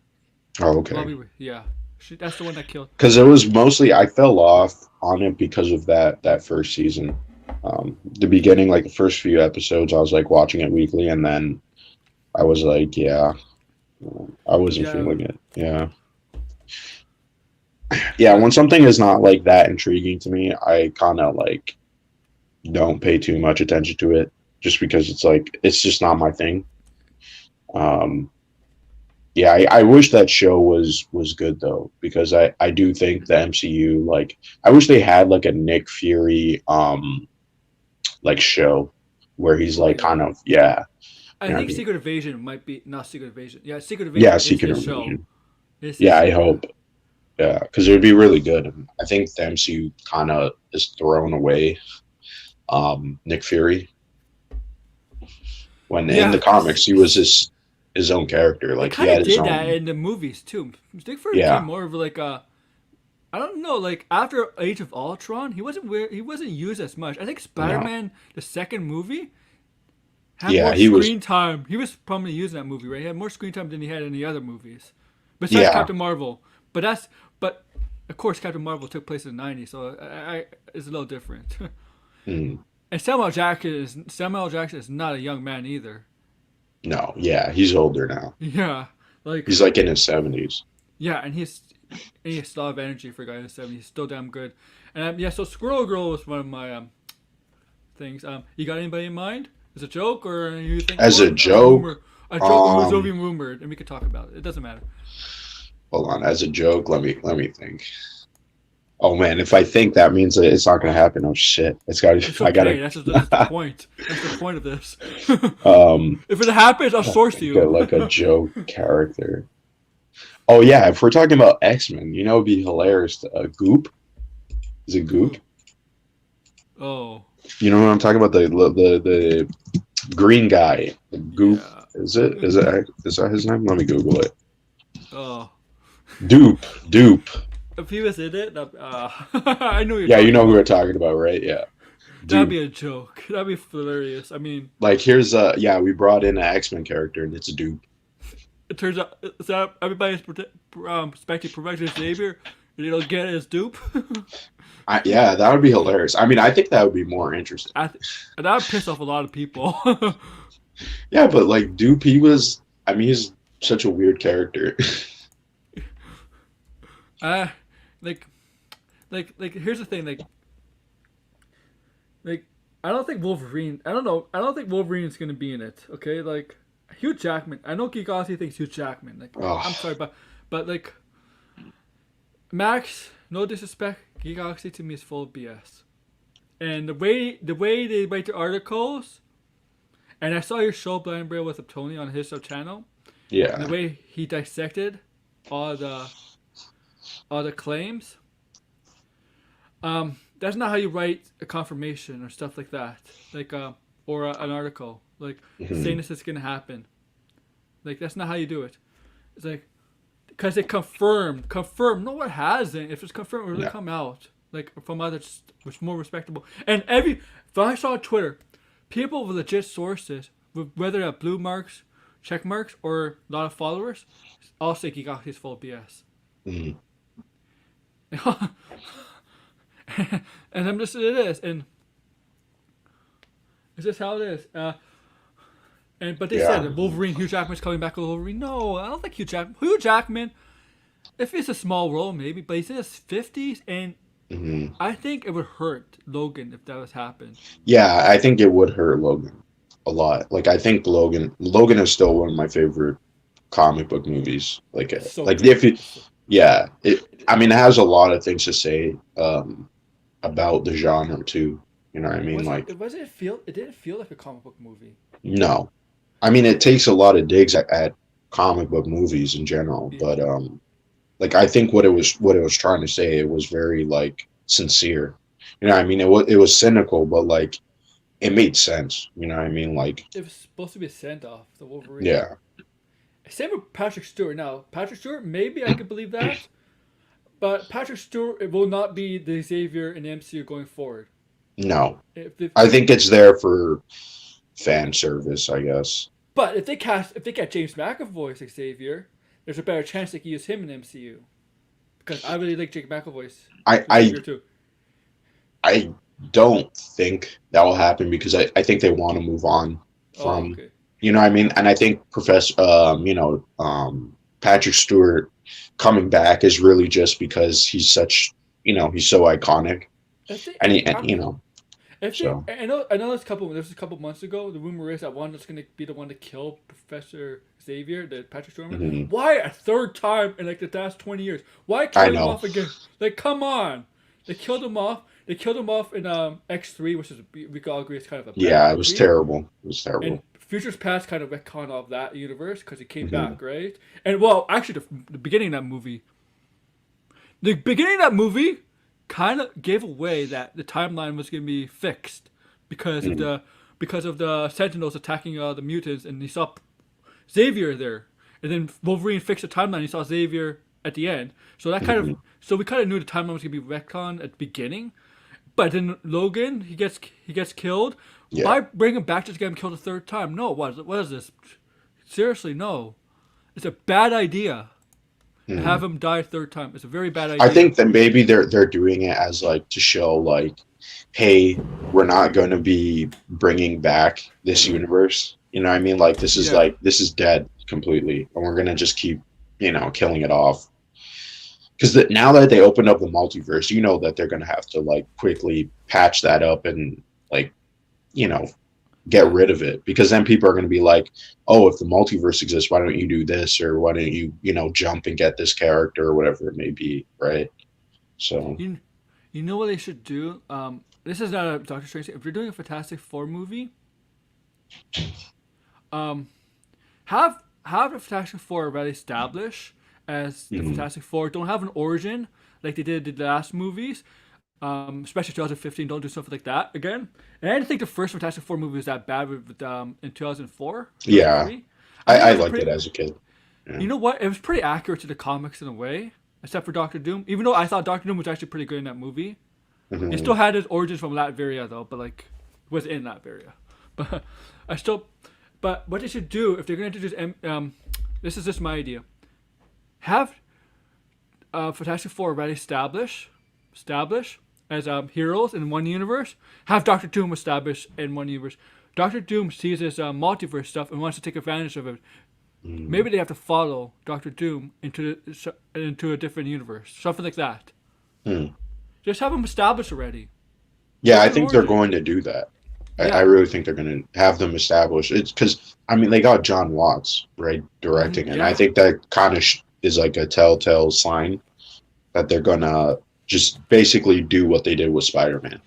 Oh, okay. Yeah, that's the one that killed. Because it was mostly I fell off on it because of that first season. The beginning, like the first few episodes, I was like watching it weekly, and then I was like, I wasn't Yeah. feeling it. Yeah, when something is not like that intriguing to me, I kind of like don't pay too much attention to it, just because it's just not my thing. Yeah, I wish that show was good though, because I do think the MCU, like, I wish they had like a Nick Fury like show where he's like kind of I Yeah, think I mean- Secret Invasion might be not Secret Invasion. Yeah, Secret Invasion. Is Secret his show. Invasion. It's his Yeah, I show. hope. Yeah, because it would be really good. And I think the MCU kind of is throwing away Nick Fury. When Yeah. in the comics he was his own character. Like They he kind had of his did own. that in the movies too. Nick Fury Yeah. became more of like a, I don't know, like after Age of Ultron, he wasn't used as much. I think Spider-Man, the second movie, had Yeah, more he was- screen time. He was probably used in that movie, right? He had more screen time than he had in the other movies, besides Yeah. Captain Marvel. But of course Captain Marvel took place in the '90s, so it's a little different. Mm. And Samuel Jackson is not a young man either. No, yeah, he's older now. Yeah, like He's like in his 70s. yeah, and he has a lot of energy for a guy in his 70s. He's still damn good. And so Squirrel Girl was one of my things. You got anybody in mind? As a joke, or you think As a joke, rumor? A joke who's um, being rumored, and we could talk about it. It doesn't matter. Hold on, as a joke, let me think. Oh man, if I think that means that it's not gonna happen, oh shit, it's got. It's I okay. gotta. That's the point. That's the point of this. um, If it happens, I'll source think of you. like a joke character. Oh yeah, if we're talking about X-Men, it'd be hilarious. Goop is it Goop? Who? Oh, You know what I'm talking about? The green guy. Goop. yeah. Is it? Is that his name? Let me Google it. Oh, Dupe. if he was in it, I know what you're Yeah, you talking know who we're about. talking about, right? Yeah. That'd Dupe. be a joke. That'd be hilarious. I mean, Like here's yeah, we brought in an X-Men character and it's a dupe. it turns out so everybody's expecting Professor Xavier, and you don't get his dupe. Yeah, that would be hilarious. I mean, I think that would be more interesting. And that would piss off a lot of people. Yeah, but like Dupe, I mean, he's such a weird character. uh, like, here's the thing, like, I don't think Wolverine. I don't know. I don't think Wolverine's gonna be in it. Okay, like Hugh Jackman. I know Geek Aussie thinks Hugh Jackman. Like, I'm Oh, sorry, but like Max. No disrespect, Geek Aussie to me is full of BS. And the way they write the articles, and I saw your show Blind Braille with Tony on his channel, and the yeah. way he dissected all the all the claims. That's not how you write a confirmation or stuff like that. Like or an article like saying Mhm. this is gonna happen. Like that's not how you do it. It's like because it confirmed. No, it hasn't. If it's confirmed, it will Yeah. come out like from others, which more respectable. And if I saw on Twitter, people with legit sources, whether at blue marks, check marks, or a lot of followers, all say Gigaki is full of BS. Mhm. And I'm just it is, and it's just how it is. But they said Yeah. that Wolverine, Hugh Jackman's coming back with Wolverine. No, I don't think Hugh Jackman, if it's a small role, maybe, but he's in his 50s, and Mhm. I think it would hurt Logan if that was happened. Yeah, I think it would hurt Logan a lot. Like I think Logan is still one of my favorite comic book movies. It's so Like good. if it, yeah, it. I mean, it has a lot of things to say about the genre too. You know what I mean? Like It didn't feel like a comic book movie. no, I mean it takes a lot of digs at comic book movies in general, Yeah. but like I think what it was trying to say, it was very like sincere. You know what I mean? It was cynical, but like it made sense. You know what I mean? Like It was supposed to be a send off, the Wolverine. yeah, Same with Patrick Stewart. Now, Patrick Stewart, maybe I could believe that, but Patrick Stewart it will not be the Xavier in the MCU going forward. no, If I think it's there for fan service, I guess. But if they get James McAvoy as Xavier, there's a better chance they can use him in the MCU because I really like Jake McAvoy's I I Xavier too. I don't think that will happen because I think they want to move on Oh, from, okay. you know what I mean? And I think Patrick Stewart coming back is really just because he's so iconic. If they, And I, if they, so I know this was a couple months ago. The rumor is that one is going to be the one to kill Professor Xavier, the Patrick Stewart. mhm. Why a third time in like the last 20 years? Why I kill him know. off again? Like, come on! They killed him off. They killed him off in X3, which is we can all agree is kind of a bad Yeah, it was movie. terrible. It was And terrible. Futures Past kind of retcon of that universe because he came Hmm. back, right? And well, actually, the beginning of the beginning of that movie kind of gave away that the timeline was going to be fixed because of Hmm. the Sentinels attacking the mutants, and he saw Xavier there, and then Wolverine fixed the timeline. He saw Xavier at the end, so Hmm. we kind of knew the timeline was going to be retcon at the beginning. But then Logan, he gets killed. Yeah. Why bring him back just to get him killed a third time? No, what is this? Seriously, no. It's a bad idea to Hmm. have him die a third time. It's a very bad I idea. think that maybe they're doing it as like to show like, hey, we're not going to be bringing back this universe. You know what I mean? Yeah. This is dead completely, and we're gonna just keep killing it off. Because now that they opened up the multiverse, you know that they're gonna have to like quickly patch that up and like you know get Yeah. rid of it, because then people are gonna be like, oh, if the multiverse exists, why don't you do this, or why don't you jump and get this character or whatever it may be, right? So You You know what they should do? This is not a Doctor Strange thing. If you're doing a Fantastic Four movie, um, have the Fantastic Four already established as the Mhm. Fantastic Four. Don't have an origin like they did in the last movies. Especially 2015. Don't do something like that again. And I didn't think the first Fantastic Four movie was that bad in 2004, Yeah, 2003. I think it I was liked it pretty. as a kid. Yeah. You know what? It was pretty accurate to the comics in a way, except for Doctor Doom. Even though I thought Doctor Doom was actually pretty good in that movie, he Hmm. still had his origins from Latveria though, but like was in Latveria. But I still. But what they should do if they're gonna introduce this is just my idea. Have Fantastic Four already established as heroes in one universe. Have Doctor Doom established in one universe. Doctor Doom sees this multiverse stuff and wants to take advantage of it. Mm. Maybe they have to follow Doctor Doom into a different universe, something like that. Mm. Just have him established already. Yeah, Give I it an think they're origin. going to do that. I Yeah. really think they're going to have them established. It's because I mean they got John Watts right Hmm. directing, and I Yeah. think that kind of is like a telltale sign that they're gonna just basically do what they did with Spider-Man.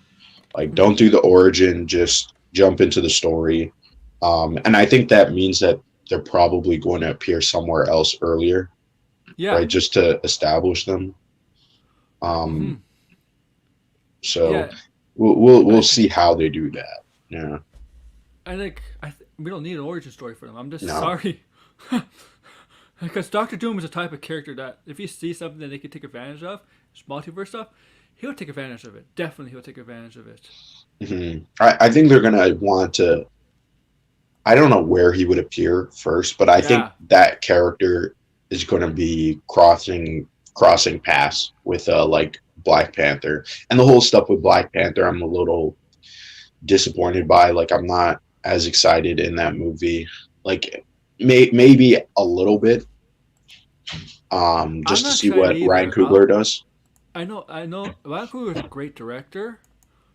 Like, Hmm. don't do the origin, just jump into the story. And I think that means that they're probably going to appear somewhere else earlier, Yeah. right? Just to establish them. Hmm. Um, so Yeah. we'll I see how they do that. Yeah. I think we don't need an origin story for them. I'm just No. sorry. Because Doctor Doom is a type of character that if he sees something that they can take advantage of, it's multiverse stuff, he'll take advantage of it. Definitely, he'll take advantage of it. I think they're gonna want to. I don't know where he would appear first, but I think Yeah. that character is going to be crossing paths with like Black Panther and the whole stuff with Black Panther. I'm a little disappointed by. Like, I'm not as excited in that movie. Like, maybe a little bit, I'm just to not see excited what Ryan either. Coogler does. I know. Ryan Coogler is a great director.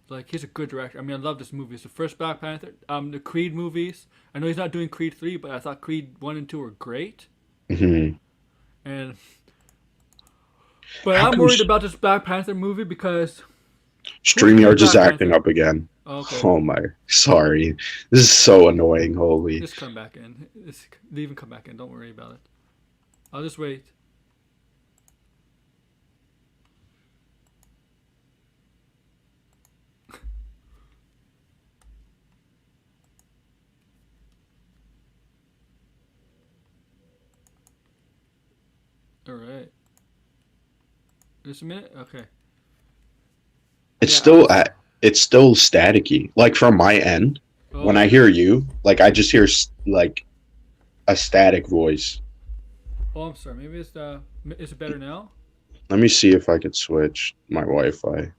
Like he's a good director. I mean, I love this movie. It's the first Black Panther. The Creed movies. I know he's not doing Creed 3, but I thought Creed 1 and 2 were great. Hmm. And but How I'm come worried about this Black Panther movie because who's gonna play StreamYard's just Black acting Panther? up again? Okay, Oh my, sorry. This is so annoying. Holy. just come back in. Leave and come back in. Don't worry about it. I'll just wait. All right. Just a minute. Okay. It's Yeah, I still was. it's still staticky. Like from my end, when I Oh. hear you, like I just hear like a static voice. Oh, I'm sorry. Maybe it's the. Is it better now? Let me see if I could switch my Wi-Fi.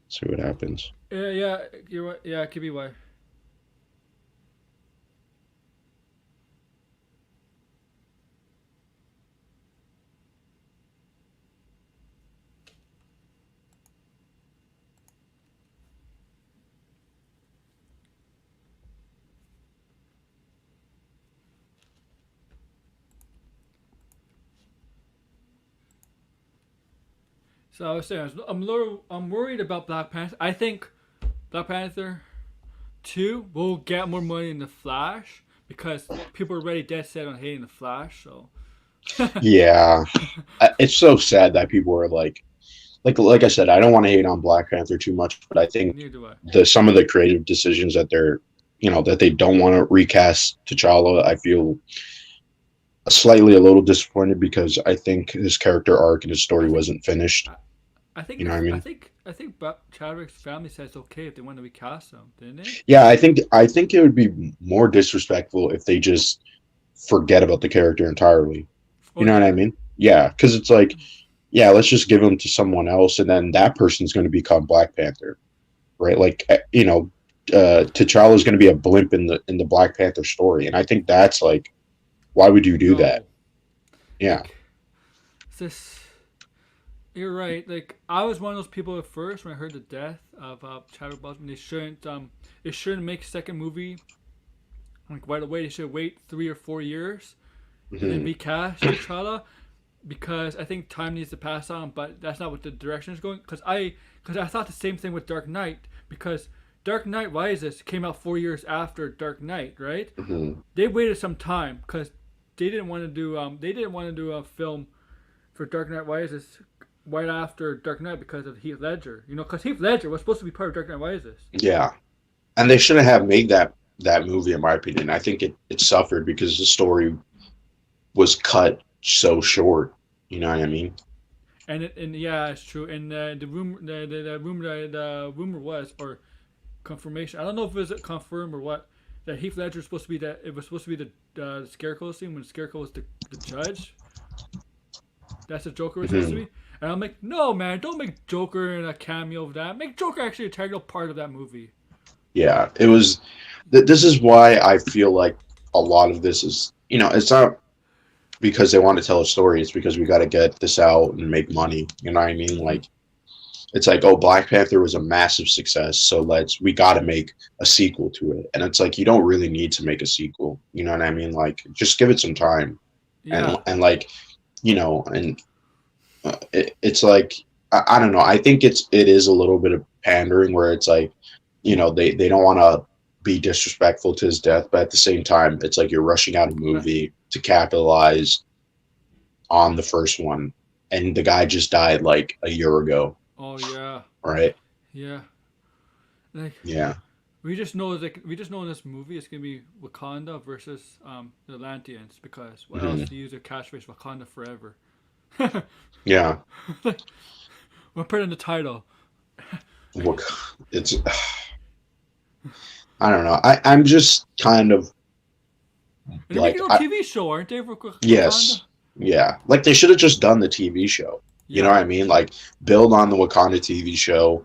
See what happens. Yeah, yeah. You're right. Yeah, it could be why. So I was saying, I'm worried about Black Panther. I think Black Panther 2 will get more money than the Flash because people are already dead set on hating the Flash. So Yeah, it's so sad that people are like I said, I don't want to hate on Black Panther too much, but I think neither do I. the some of the creative decisions that they're that they don't want to recast T'Challa, I feel slightly a little disappointed because I think his character arc and his I story think wasn't finished. I, I think You know what I mean? I think Chadwick's family said it's okay if they want to recast him, didn't they? Yeah, I think it would be more disrespectful if they just forget about the character entirely. You Oh know what I yeah. mean? Yeah, because it's like, yeah, let's just give him to someone else, and then that person's going to become Black Panther, right? Like, T'Challa is going to be a blimp in the Black Panther story, and I think that's like, why would you do that? No. Yeah. Like this. You're right. Like I was one of those people at first when I heard the death of Chadwick Boseman. They shouldn't make a second movie like right away. They should wait 3 or 4 years and then Hmm. recast T'Challa. because I think time needs to pass on, but that's not what the direction is going. Because I thought the same thing with Dark Knight, because Dark Knight Rises came out 4 years after Dark Knight, right? Hmm. They waited some time because they didn't want to do a film for Dark Knight Rises right after Dark Knight because of Heath Ledger. Because Heath Ledger was supposed to be part of Dark Knight Rises. Yeah, and they shouldn't have made that movie, in my opinion. I think it suffered because the story was cut so short. You know what I mean? And yeah, it's true. And the rumor was, or confirmation. I don't know if it was confirmed or what, that Heath Ledger was supposed to be that it was supposed to be the Scarecrow scene when Scarecrow was the judge. That's what Joker was supposed to Hmm. be. And I'm like, no man, don't make Joker in a cameo of that. Make Joker actually a integral part of that movie. Yeah, it was. This is why I feel like a lot of this is, it's not because they want to tell a story. It's because we got to get this out and make money. You know what I mean? Like, it's like, oh, Black Panther was a massive success, so we got to make a sequel to it. And it's like, you don't really need to make a sequel. You know what I mean? Like, just give it some time. Yeah, And like, and it's like, I don't know. I think it is a little bit of pandering where it's like, they don't want to be disrespectful to his death, but at the same time, it's like you're rushing out a movie to capitalize on the first one, and the guy just died like a year ago, oh yeah, right? yeah. Like Yeah. we just know in this movie it's gonna be Wakanda versus the Atlanteans, because what else Hmm. do you use a catchphrase Wakanda forever? Yeah. We'll put it in the title. Look, it's I don't know. I'm just kind of And they're like, making a TV show, aren't they, for Wakanda? yes, yeah. Like they should have just done the TV show. You know Yeah, what I mean? Like build on the Wakanda TV show,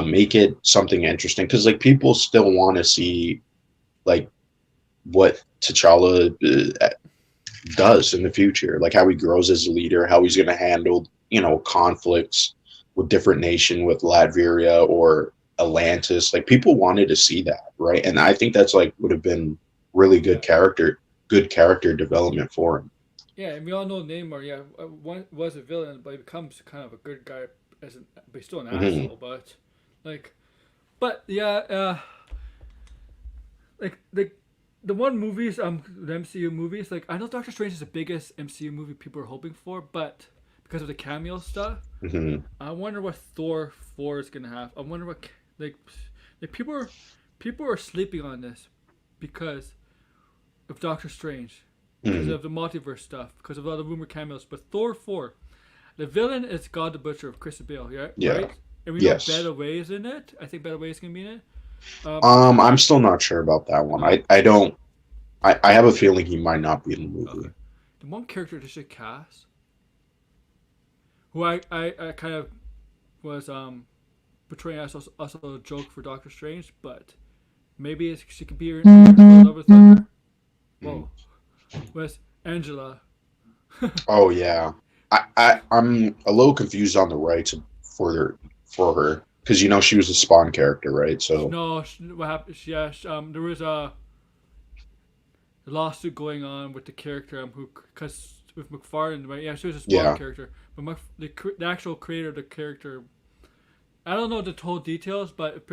make it something interesting because like people still want to see like what T'Challa does in the future, like how he grows as a leader, how he's going to handle conflicts with different nation, with Latveria or Atlantis. Like people wanted to see that, right? And I think that's like would have been really yeah, good character development for him. yeah. And we all know Neymar. Yeah, one was a villain, but he becomes kind of a good guy but he's still an Hmm. asshole. Like, but yeah, like the one movies the MCU movies, like I know Doctor Strange is the biggest MCU movie people are hoping for, but because of the cameo stuff, Hmm. I wonder what Thor 4 is gonna have. I wonder what like people are sleeping on this because of Doctor Strange, because Hmm. of the multiverse stuff, because of all the rumor cameos. But Thor 4, the villain is God the Butcher of Chris Bale, yeah, Yeah. right? And we know Yes. Beta Way is in it. I think Beta Way is gonna be in it. And I'm still not sure about that one. no, I don't. I have a feeling he might not be in the okay. movie. The one character they should cast, who I kind of was portraying as also a joke for Doctor Strange, but maybe she could be in Love with Thunder. Mm. Whoa, was Angela? Oh yeah. I'm a little confused on the rights for her because she was a Spawn character, right? So No, what happened? Yeah, there was a lawsuit going on with the character who, because with McFarlane, right? Yeah, she was a Spawn yeah, character, but the actual creator of the character, I don't know the whole details, but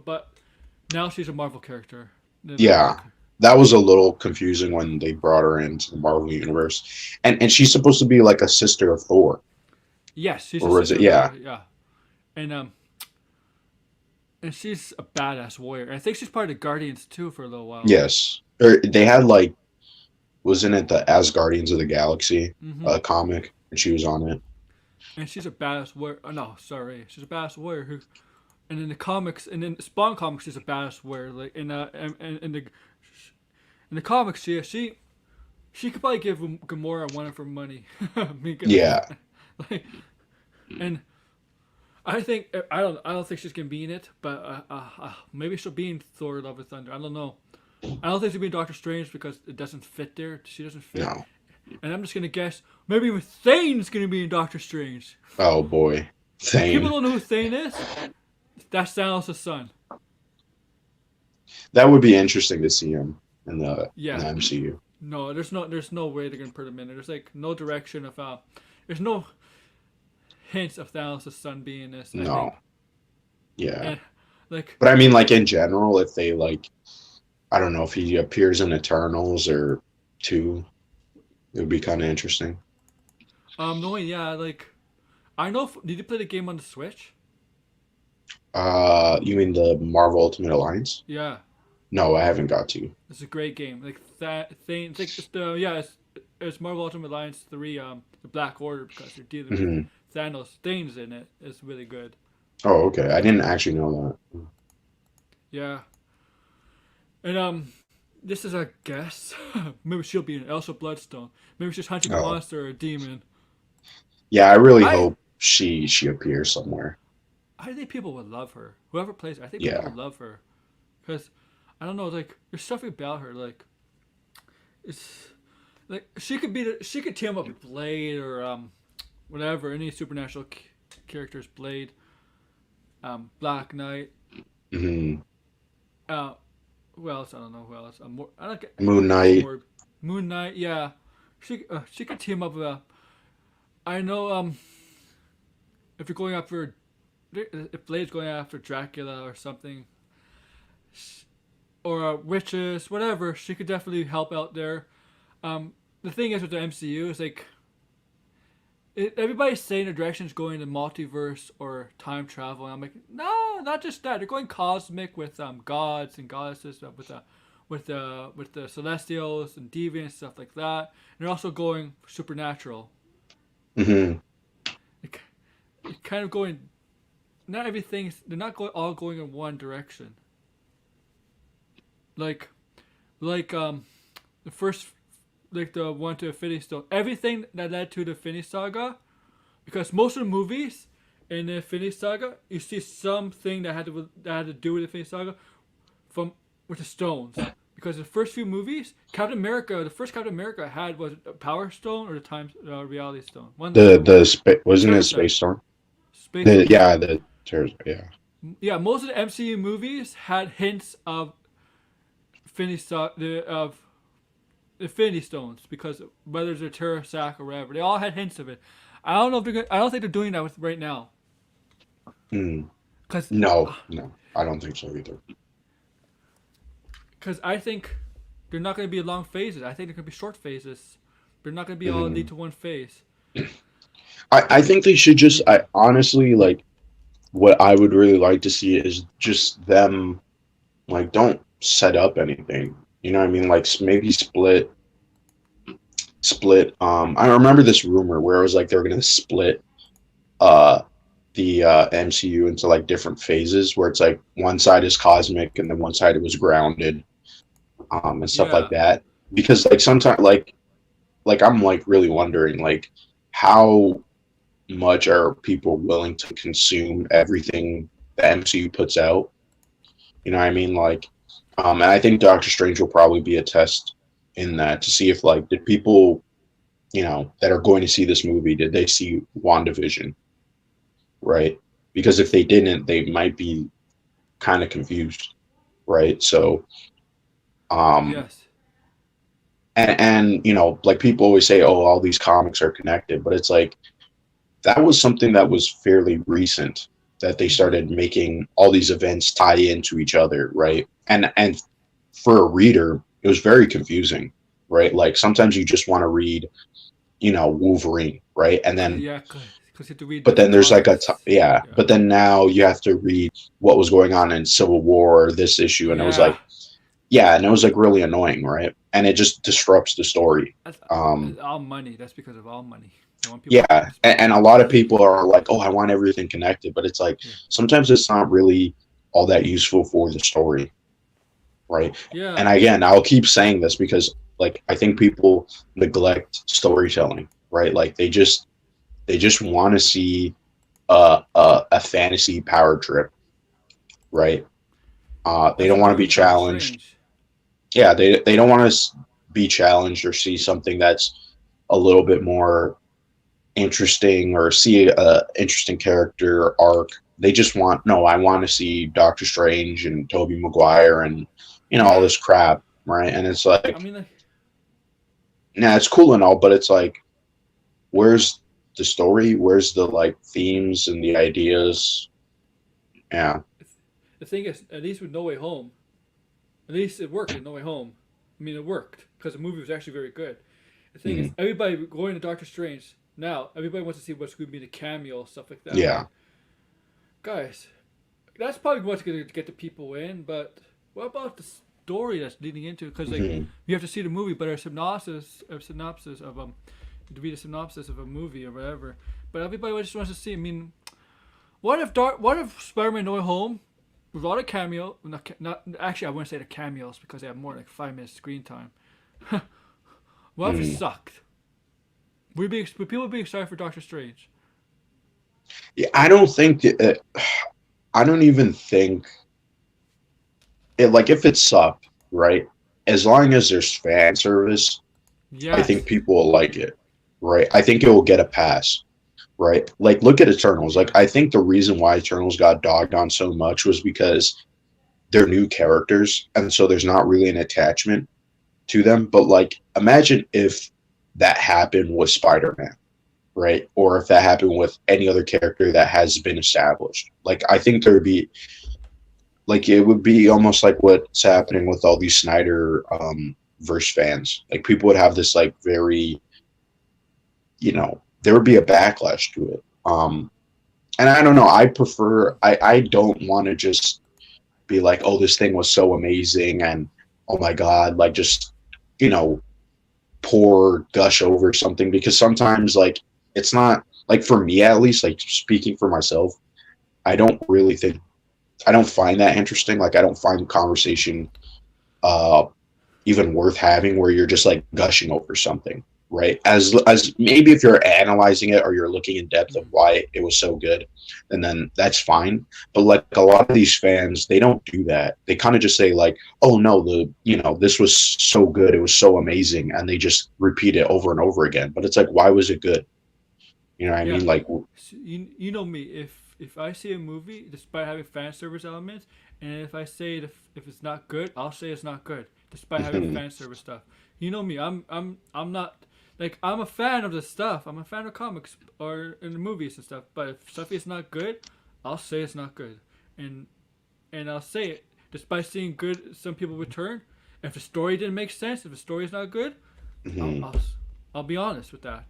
but now she's a Marvel character. yeah. That was a little confusing when they brought her into the Marvel universe, and she's supposed to be like a sister of Thor, Yes, she's or a was it? sister of Yeah, the, yeah, and and she's a badass warrior. And I think she's part of the Guardians too for a little while. yes. Or they had like, wasn't it the As Guardians of the Galaxy Hmm. comic, and she was on it. And she's a badass warrior. Oh, no, sorry, she's a badass warrior who. And in the comics, and in Spawn comics, she's a badass warrior. Like in the comics, she could probably give Gamora one of her money. Yeah, Like, and I don't think she's gonna be in it, but maybe she'll be in Thor: Love and Thunder. I don't know. I don't think she'll be in Doctor Strange because it doesn't fit there. She doesn't fit. no. And I'm just gonna guess maybe even Thane's gonna be in Doctor Strange. Oh boy, If people Thane. don't know who Thane is, that's Thanos' son. That would be interesting to see him in the Yeah, MCU. No, there's no way they're gonna put him in there. There's like no direction of there's no hints of Thanos' son being this. I think, No. Yeah. and like But I mean, like in general, if they like, I don't know if he appears in Eternals or two, it would be kind of interesting. knowing yeah, like I know. Did you play the game on the Switch? You mean the Marvel Ultimate Alliance? Yeah, No, I haven't got to. it's a great game. Like that thing. It's like it's the yeah. It's Marvel Ultimate Alliance 3. The Black Order because you're dealing with Hmm. Thanos. Things in it is really good. Oh, okay. I didn't actually know that. Yeah, and this is a guess. Maybe she'll be an Elsa Bloodstone. Maybe she's hunting a Oh, monster or a demon. yeah. I really I hope she appears somewhere. I think people would love her. Whoever plays her, I think people Yeah. would love her. Because, I don't know, like, there's something about her. Like, it's. Like, she could team up with Blade or, whatever, any supernatural characters. Blade, Black Knight, Hmm. uh, who else? I don't know who else. I don't get. Moon I guess Knight. more. Moon Knight, yeah. She could team up with, I know, if you're going after. If Blade's going after Dracula or something, or witches, whatever, she could definitely help out there. The thing is with the MCU is like everybody's saying the direction's going to multiverse or time travel, and I'm like, no, not just that. They're going cosmic with gods and goddesses, with the celestials and deviants stuff like that. And they're also going supernatural. Hmm. It, it kind of going. Not everything's. They're not all going in one direction. Like, like the first, like the one to Infinity Stone. Everything that led to the Infinity Saga, because most of the movies in the Infinity Saga, you see something that had to do with the Infinity Saga, from with the stones. Because the first few movies, the first Captain America had was a Power Stone or the Time Reality Stone. One of the The two. wasn't it Charizard, Space Storm? Space The Stone. Yeah, yeah the yeah. yeah. Most of the MCU movies had hints of of Infinity Stones because whether it's a Terra Sac or whatever, they all had hints of it. I don't know if they're. I don't think they're doing that with right now. Mm. Cause, No, no, I don't think so either. cause I think they're not going to be long phases. I think they're going to be short phases. They're not going to be all lead Hmm. to one phase. I think they should just. I honestly like what I would really like to see is just them like don't set up anything. You know what I mean? Like maybe split. I remember this rumor where it was like they were gonna split uh the MCU into like different phases where it's like one side is cosmic and then one side it was grounded, and stuff like Yeah. that. Because like sometimes like I'm like really wondering like how much are people willing to consume everything the MCU puts out? You know what I mean? Like, and I think Doctor Strange will probably be a test in that to see if like did people that are going to see this movie did they see WandaVision, right? Because if they didn't, they might be kind of confused, right? So, um, Yes. and like people always say, oh, all these comics are connected, but it's like that was something that was fairly recent that they Hmm. started making all these events tie into each other, right? And for a reader, it was very confusing, right? Like sometimes you just want to read, Wolverine, right? And then Yeah. Because you have to read but the then there's like comics. yeah, Yeah. but then now you have to read what was going on in Civil War or this issue, and it was Yeah. like yeah, and it was like really annoying, right? And it just disrupts the story. That's Um, it's all money. That's because of all money. They want people yeah, to spend and a money. lot of people are like, oh, I want everything connected, but it's like Yeah. sometimes it's not really all that useful for the story, right? Yeah. And again, I'll keep saying this because like I think people neglect storytelling, right? Like they just want to see a fantasy power trip, right? They That's don't what they're want to be doing with Doctor challenged. Strange. Yeah, they don't want to be challenged or see something that's a little bit more interesting or see a interesting character arc. They just want no. I want to see Doctor Strange and Tobey Maguire and all Yeah. this crap, right? And it's I like mean, like, Now it's cool and all, but it's like, where's the story? Where's the like themes and the ideas? Yeah. The thing is, at least with No Way Home, at least it worked in No Way Home. I mean, it worked because the movie was actually very good. The thing is, Mhm. everybody going to Doctor Strange now, everybody wants to see what's going to be the cameo stuff like that. I'm Yeah. like, guys, that's probably what's going to get the people in. But what about the story that's leading into? Because like Hmm. you have to see the movie, but a synopsis of to read a synopsis of a movie or whatever. But everybody just wants to see. I mean, what if Spider-Man No Way Home with all the cameo, not actually I wouldn't say the cameos because they have more like 5 minutes screen time. What if it Hmm. sucked? Would people be excited for Doctor Strange? Yeah, I don't think I don't even think it, like if it sucked, right? As long as there's fan service, I think Yes. people will like it, right? I think it will get a pass, right? Like look at Eternals. Like Yeah. I think the reason why Eternals got dogged on so much was because they're new characters, and so there's not really an attachment to them. But like, imagine if that happened with Spider-Man, right? Or if that happened with any other character that has been established. Like, I think there would be like it would be almost like what's happening with all these Snyder verse fans. Like, people would have this like very, there would be a backlash to it. And I don't know. I prefer. I don't want to just be like, oh, this thing was so amazing, and oh my god, like just you know pour gush over something, because sometimes like it's not like, for me at least, like speaking for myself, I don't really think I don't find that interesting. Like I don't find conversation uh even worth having where you're just like gushing over something, right? As maybe if you're analyzing it or you're looking in depth of Mhm. why it was so good, and then that's fine. But like a lot of these fans, they don't do that. They kind of just say like, "Oh no, this was so good, it was so amazing," and they just repeat it over and over again. But it's like, why was it good? You know what I Yeah. mean? Like, So you know me. If I see a movie despite having fan service elements, and if I say if it's not good, I'll say it's not good despite having fan service stuff. You know me. I'm not like I'm a fan of the stuff. I'm a fan of comics or in the movies and stuff. But if stuff is not good, I'll say it's not good, and and I'll say it despite seeing good. Some people return. If the story didn't make sense, if the story is not good, I'll mhm. I'll, I'll be honest with that.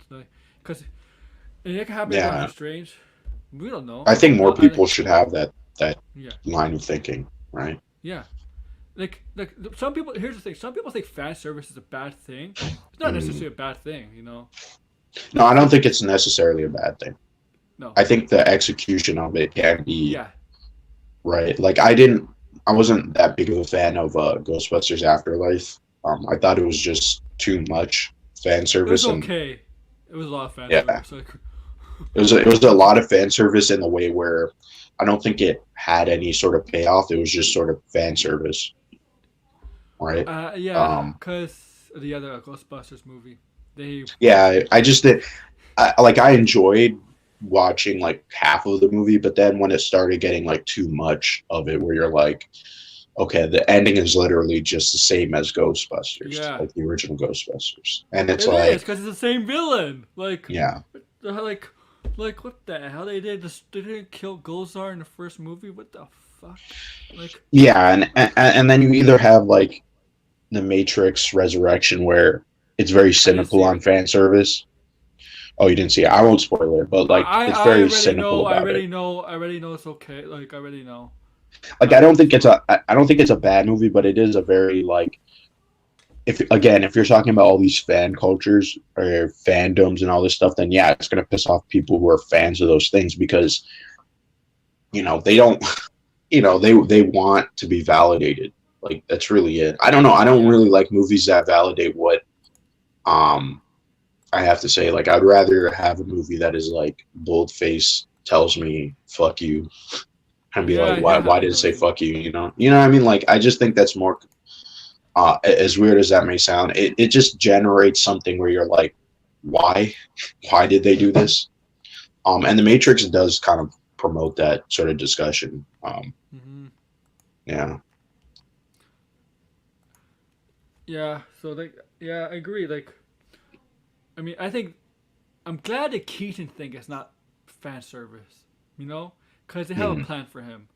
Because and it can happen to Doctor Yeah, Strange. We don't know. I think more I people should have that yeah, line of thinking, right? yeah. Like some people. Here's the thing. Some people think fan service is a bad thing. It's not Mm. necessarily a bad thing. You know. No, I don't Some think it's necessarily a bad thing. no. I think the execution of it can be Yeah. right. Like I wasn't that big of a fan of Ghostbusters Afterlife. I thought it was just too much fan It was service, and okay. It was a lot of fan yeah, service. Like it was a lot of fan service in the way where I don't think it had any sort of payoff. It was just sort of fan service, right? yeah, Um, cause the other Ghostbusters movie, they yeah, I just did. I enjoyed watching like half of the movie, but then when it started getting like too much of it, where you're like, okay, the ending is literally just the same as Ghostbusters, yeah, like the original Ghostbusters, and it's it is like, because it's the same villain. yeah, Like like what the hell they did? They didn't kill Gulzar in the first movie. What the fuck? Like yeah, and then you either have like the Matrix Resurrection, where it's very I didn't cynical see on it. fan service. Oh, you didn't see it? I won't spoil it, but like it's I very already cynical know. I about it. already know. I already know it's okay. Like I already know. Like I don't need to spoil. I don't think it's a bad movie, but it is a very like, if you're talking about all these fan cultures or fandoms and all this stuff, then yeah, it's gonna piss off people who are fans of those things, because they don't, they want to be validated. Like that's really it. I don't know. I don't Yeah. really like movies that validate what um I have to say. Like, I'd rather have a movie that is like boldface tells me fuck you, and be like, Yeah. why Yeah. I did it know say what you mean. fuck you? You know what I mean? Like, I just think that's more, as weird as that may sound, it just generates something where you're like, why? Why did they do this? And the Matrix does kind of promote that sort of discussion. Hmm. Yeah. Yeah. So like, yeah, I agree. Like, I mean, I think I'm glad the Keaton thing is not fan service, you know, because they have a Mhm. plan for him.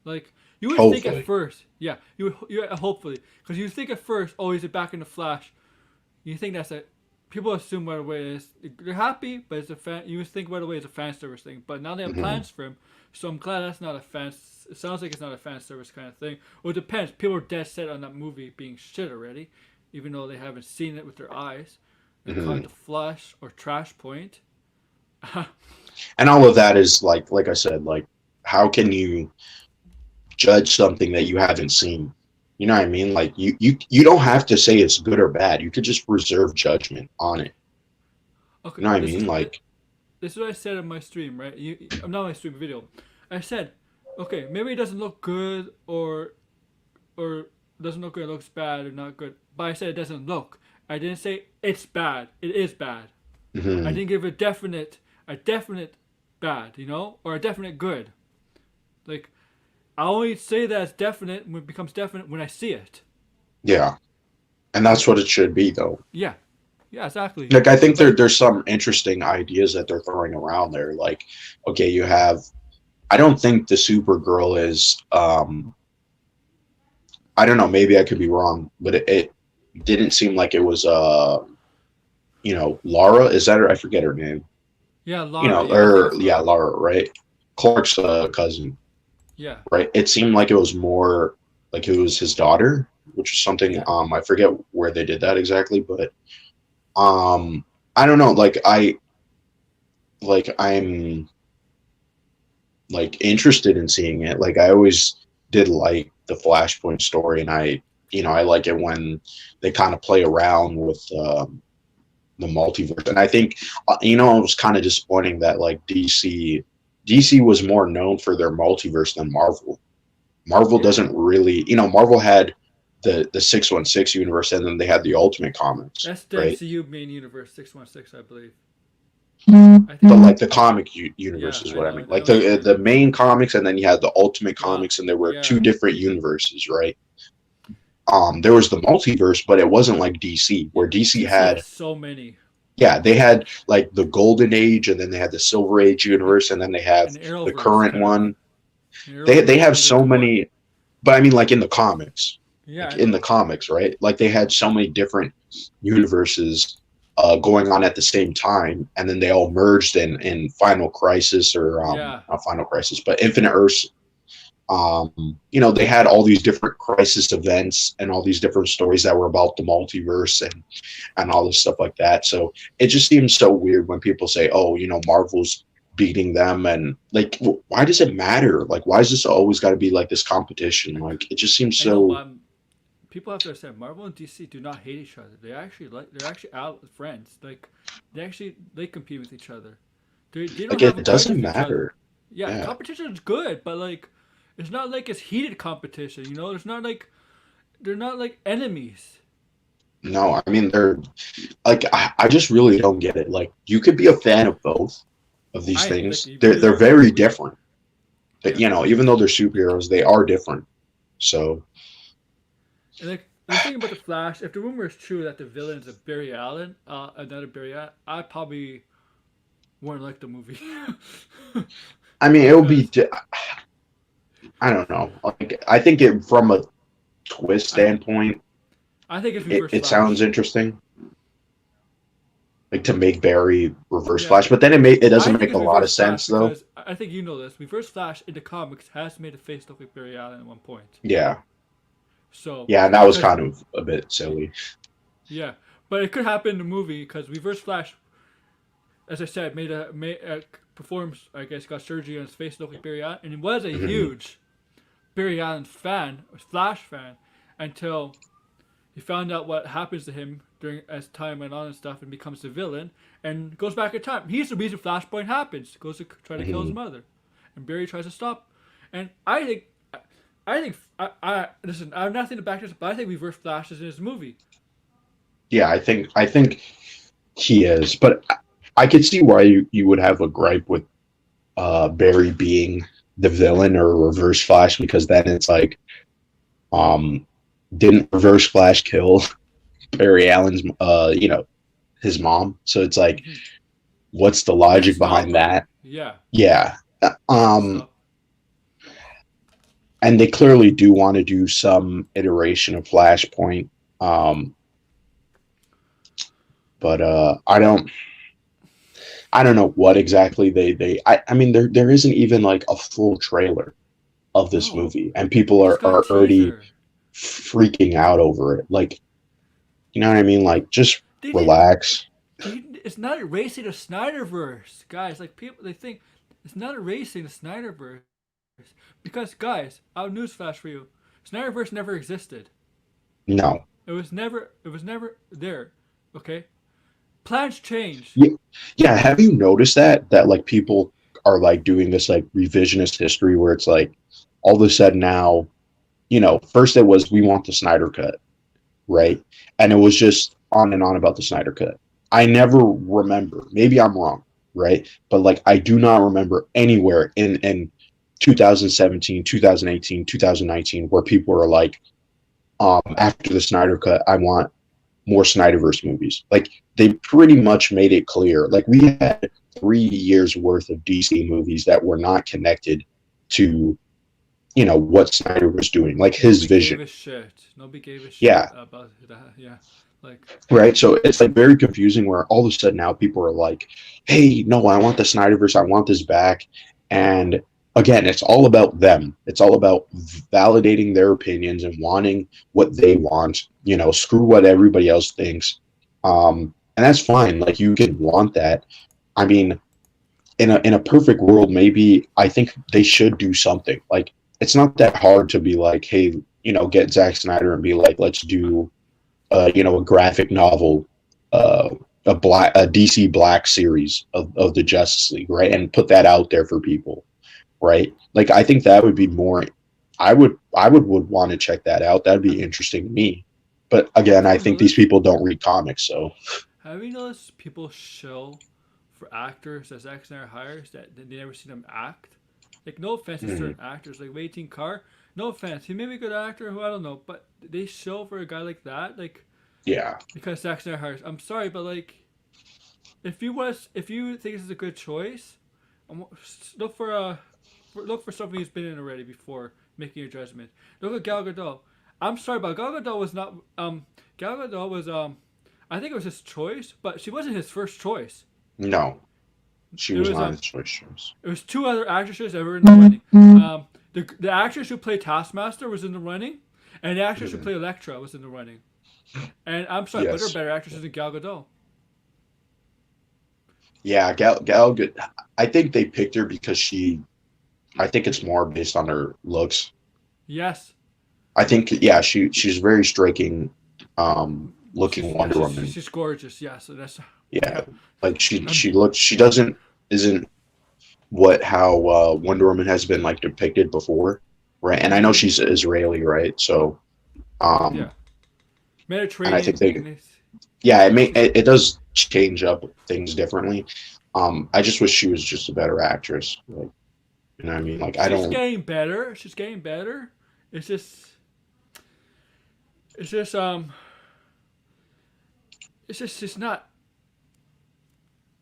Like you would think at Hopefully. first, yeah, you hopefully, because you think at first, oh, he's back in the Flash. You think that's a people assume right away is they're happy, but it's a fan. You think right away it's a fan service thing. But now they have Hmm. plans for him, so I'm glad that's not a fan. It sounds like it's not a fan service kind of thing. Or it depends. People are dead set on that movie being shit already, even though they haven't seen it with their eyes. They call it Hmm. the Flash or Trash Point. And all of that is like I said, like how can you judge something that you haven't seen? You know what I mean? Like you don't have to say it's good or bad. You could just reserve judgment on it. Okay, You know what I this mean? is Like, this is what I said in my stream, right? I'm not my stream video. I said, okay, maybe it doesn't look good or doesn't look good, it looks bad or not good. But I said it doesn't look. I didn't say it's bad. It is bad. I mhm. didn't give a definite bad, you know, or a definite good. Like I only say that it's definite when it becomes definite when I see it. Yeah, and that's what it should be, though. Yeah, yeah, exactly. Like, I think But there's some interesting ideas that they're throwing around there. Like, okay, you have. I don't think the Supergirl is. I don't know. Maybe I could be wrong, but it didn't seem like it was. Laura, is that her? I forget her name. yeah, Lara. Yeah, I think Or it's yeah, Lara. Laura, right? Clark's cousin, Yeah, right? It seemed like it was more like it was his daughter, which is something. yeah. I forget where they did that exactly, but I don't know. I'm like interested in seeing it. Like I always did like the Flashpoint story, and I like it when they kind of play around with the multiverse. And I think it was kind of disappointing that like DC was more known for their multiverse than Marvel. Marvel Yeah, doesn't really, Marvel had the 616 universe, and then they had the Ultimate Comics, that's the right? MCU main universe 616, I believe. I But think. like the comic Yeah, universe is I what I know. mean. I Like know what you mean. the main comics, and then you had the Ultimate Well, Comics, and there were two yeah. different universes, right? There was the multiverse, but it wasn't like DC, Yeah, where DC DC has had, so many. yeah, they had like the Golden Age, and then they had the Silver Age And universe, and then they have an the Arrowverse current kind of. one. An They Arrowverse is have only so like one. many, but I mean, like in the comics, Yeah, I know. right? Like they had so many different universes going on at the same time, and then they all merged in Final Crisis, or Yeah, not Final Crisis, but Infinite Earths. They had all these different crisis events and all these different stories that were about the multiverse and all this stuff like that. So it just seems so weird when people say, "Oh, Marvel's beating them," and like, why does it matter? Like, why is this always got to be like this competition? Like, it just seems I know. so. People have to understand. Marvel and DC do not hate each other. They're actually out friends. Like they compete with each other. They don't Like, have a it grudge doesn't with each other. matter. Yeah, Yeah. competition is good, but like it's not like it's heated competition. You know, it's not like they're not like enemies. No, I mean they're like I just really don't get it. Like you could be a fan of both of these I like things. they They're are very very weird. different. But Yeah, even though they're superheroes, they are different. So and like the thing about the Flash, if the rumor is true that the villain is a Barry Allen, another Barry Allen, I probably wouldn't like the movie I mean, it would be. because I don't know. Like I think it from a twist I standpoint, I think it's it, Reverse it sounds Flash. interesting. Like to make Barry Reverse Yeah, Flash, but then it I doesn't think make it's a lot of Reverse Flash sense though. because I think you know this. Reverse Flash in the comics has made a face look like Barry Allen at one point. Yeah, So yeah, and that was because kind of a bit silly. yeah, but it could happen in the movie because Reverse Flash, as I said, performs. I guess got surgery on his face to look like Barry Allen, and he was a Hmm. huge Barry Allen fan, a Flash fan, until he found out what happens to him during as time went on and stuff, and becomes the villain and goes back in time. He's the reason Flashpoint happens. Goes to try to kill his Hmm. mother, and Barry tries to stop. And I think listen. I have nothing to back this, but I think Reverse Flash is in this movie. Yeah, I think he is, but I could see why you would have a gripe with Barry being the villain or Reverse Flash, because then it's like, um, didn't Reverse Flash kill Barry Allen's, his mom. So it's like, Mhm. what's the You gotta logic stop behind her. that? Yeah, Yeah. you have to Um, stop. and they clearly do want to do some iteration of Flashpoint. Um, but I don't know what exactly I mean there isn't even like a full trailer of this No, movie, and people we just got a are already teaser. freaking out over it. Like, you know what I mean? Like, just They didn't. relax. It's not erasing the Snyderverse, guys. Like people, they think it's not erasing the Snyderverse because, guys, our newsflash for you: Snyderverse never existed. No. It was never there. Okay, plans change. Yeah, yeah. Have you noticed that like people are like doing this like revisionist history where it's like all of a sudden now, first it was we want the Snyder cut, Yeah. right? And it was just on and on about the Snyder cut. I never remember. Maybe I'm wrong, right? But like I do not remember anywhere in 2017, 2018, 2019 where people are like, after the Snyder cut, I want more Snyderverse movies. Like they pretty much made it clear. Like we had 3 years worth of DC movies that were not connected to what Snyder was doing, like his Nobody vision. gave a shit. Nobody gave a shit Yeah, about that. Yeah, like right. So it's like very confusing where all of a sudden now people are like, "Hey, no, I want the Snyderverse. I want this back." And again, it's all about them. It's all about validating their opinions and wanting what they want. Screw what everybody else thinks. And that's fine. Like you can want that. I mean, in a perfect world, maybe I think they should do something. Like it's not that hard to be like, hey, get Zack Snyder and be like, let's do a graphic novel, uh, a DC Black series of the Justice League, right, and put that out there for people, right? Like I think that would be more. I would want to check that out. That'd be interesting to me. But again, have I you think these noticed? people don't read comics, so Have you noticed people show for actors that Zack Snyder hires that they never see them act? Like no offense to mm, certain actors, like Waiting Car. No offense, he may be a good actor who I don't know, but they show for a guy like that, like yeah, because Zack Snyder hires. I'm sorry, but like if you think this is a good choice, look for look for something he's been in already before making your judgment. Look at Gal Gadot. I'm sorry, but Gal Gadot was not Gal Gadot was I think it was his choice, but she wasn't his first choice. no, she It was was not his first choice. it was two other actresses that were in the running. The actress who played Taskmaster was in the running, and the actress who Mhm. played Elektra was in the running. And I'm sorry, but they're Yes, better actresses than Gal Gadot. yeah, Gal Good. I think they picked her because she. I think it's more based on her looks. Yes, I think yeah, she's very striking, looking Wonder Woman. she's gorgeous. Yes, so that's Yeah, yeah. like she Um, she looks she doesn't isn't what how Wonder Woman has been like depicted before, right? And I know mhm, she's Israeli, right? So yeah, um, and I think Mediterranean. they And it's, yeah she's it does change up things differently. I just wish she was just a better actress. Like, you know what I mean? Like I she's don't. getting better. She's getting better. It's just it's just it's just she's not.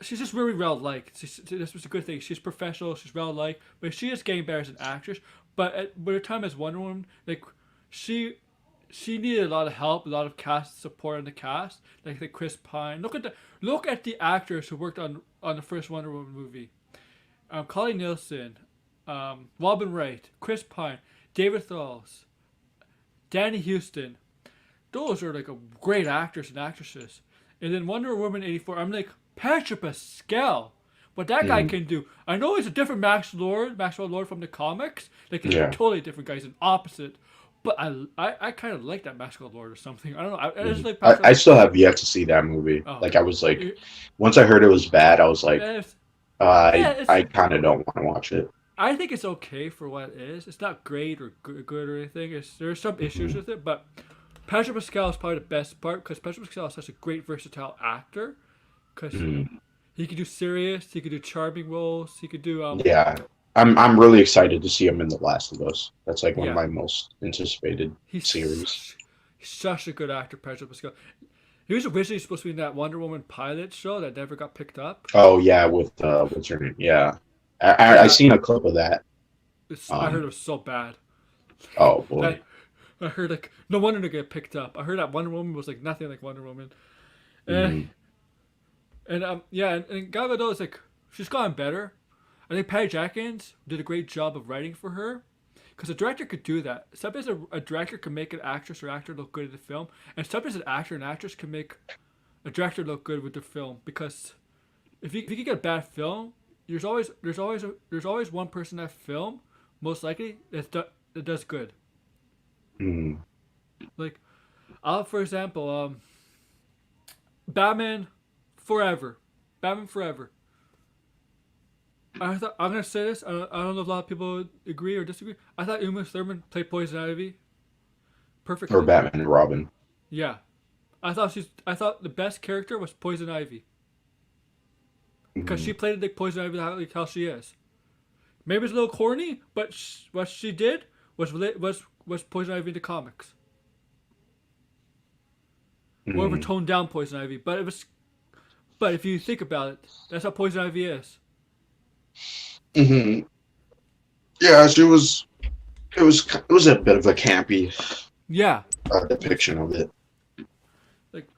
She's just really well liked. This was a good thing. She's professional. She's well liked, but she is getting better as an actress. But her time as Wonder Woman, like she she needed a lot of help, a lot of cast support in the cast, like the Chris Pine. Look at the actors who worked on the first Wonder Woman movie. Colleen Nielsen, Robin Wright, Chris Pine, David Thals, Danny Houston. Those are like a great actors and actresses. And then Wonder Woman 84, I'm like, Patrick Pascal. What that guy Mm, can do. I know he's a different Maxwell Lord from the comics. Like he's a yeah. totally different guy. He's an opposite. But I kind of like that Maxwell Lord or something. I don't know. I just Mhm. like I Patrick still Pascal. have yet to see that movie. Oh, Like I was like, it, once I heard it was bad, I was like, it's, I yeah, it's. I kind of don't want to watch it. I think it's okay for what it is. It's not great or good or anything. There's some issues Mhm. with it, but Patrick Pascal is probably the best part because Patrick Pascal is such a great versatile actor. Because Mhm. he could do serious, he could do charming roles, he could do Yeah, I'm really excited to see him in The Last of Us. That's like one of yeah. my most anticipated He's series. such, he's such a good actor, Patrick Pascal. He was originally supposed to be in that Wonder Woman pilot show that never got picked up. Oh yeah, with what's her name? Yeah, I Yeah, seen a clip of that. I heard it Um, was so bad oh boy. that I heard like no wonder to get picked up. I heard that Wonder Woman was like nothing like Wonder Woman, and Mhm. yeah, and Gal Gadot is like she's gotten better. I think Patty Jenkins did a great job of writing for her, because a director could do that. Sometimes a director can make an actress or actor look good in the film, and sometimes an actor and actress can make a director look good with the film. Because if you get a bad film, there's always one person in that film, most likely that does good. Mhm. Like, for example, Batman Forever, Batman Forever. I'm gonna say this. I don't know if a lot of people agree or disagree. I thought Uma Thurman played Poison Ivy Or perfectly. Batman and Robin. Yeah, I thought the best character was Poison Ivy, because Mhm. she played it like Poison Ivy, like how she is. Maybe it's a little corny, but what she did was Poison Ivy in the comics. More of a Mhm. toned down Poison Ivy, but it was. But if you think about it, that's how Poison Ivy is. Mhm. Yeah, she was. It was a bit of a campy Yeah, which depiction of it. like,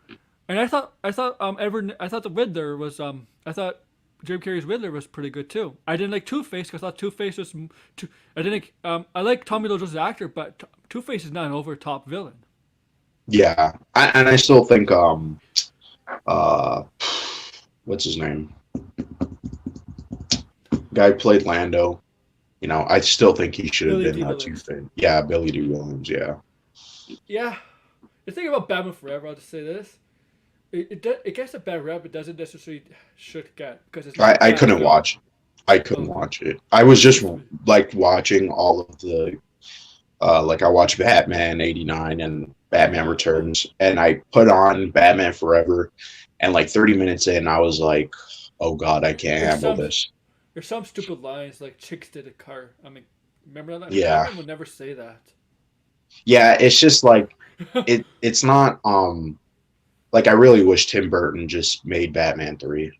and I thought the Riddler was I thought Jim Carrey's Riddler was pretty good too. I didn't like Two Face because I thought Two Face was too. I didn't I like Tommy Lee Jones as an actor, but Two Face is not an over top villain. Yeah, and I still think uh, what's his name? Guy who played Lando. I still think he should have Billy been D. Two Williams. Face. Yeah, Billy D. Williams. Yeah. Yeah, the thing about Batman Forever, I'll just say this: it gets a bad rep, it doesn't necessarily should get, because it's not a I bad couldn't film. watch. I couldn't Okay, watch it. I was just it's like watching all of the like I watched Batman '89 and Batman yeah. Oh, Returns, and I put on Batman Forever, and like 30 minutes in, I was like, "Oh God, I can't there's handle some this." there's some stupid lines like "chicks did a car." I mean, remember that? Yeah, Batman would never say that. yeah. It's just like it's not like I really wish Tim Burton just made Batman 3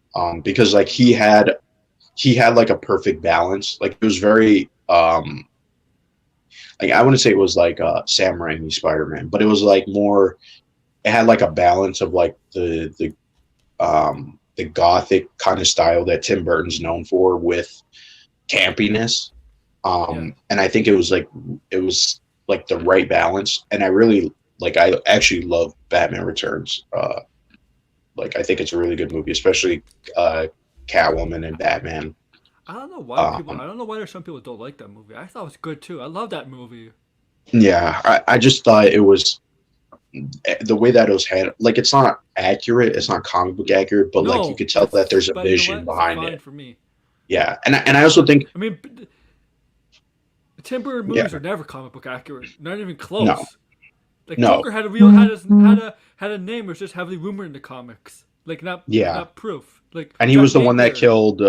because like Oh no. he had like a perfect balance. Like it was very like I wouldn't say it was like Sam Raimi Spider Man, but it was like more. It had like a balance of like the gothic kind of style that Tim Burton's known for with campiness. Yeah. And I think it was like the right balance. And I actually love Batman Returns. Like I think it's a really good movie, especially uh, Catwoman and Batman. I don't know why people. Um, I don't know why there's some people don't like that movie. I thought it was good too. I love that movie. yeah, I just thought it was the way that it was handled. Like it's not accurate, it's not comic book accurate, but like you No, could tell that there's a but you know vision what? It's behind fine it. for me. Yeah, and It's I also fine. think I mean, Tim Burton movies yeah, are never comic book accurate. Not even no, close. Like no, Joker had a name that was just heavily rumored in the comics. Like yeah, not proof. Like and he Jack was the one that Napier, killed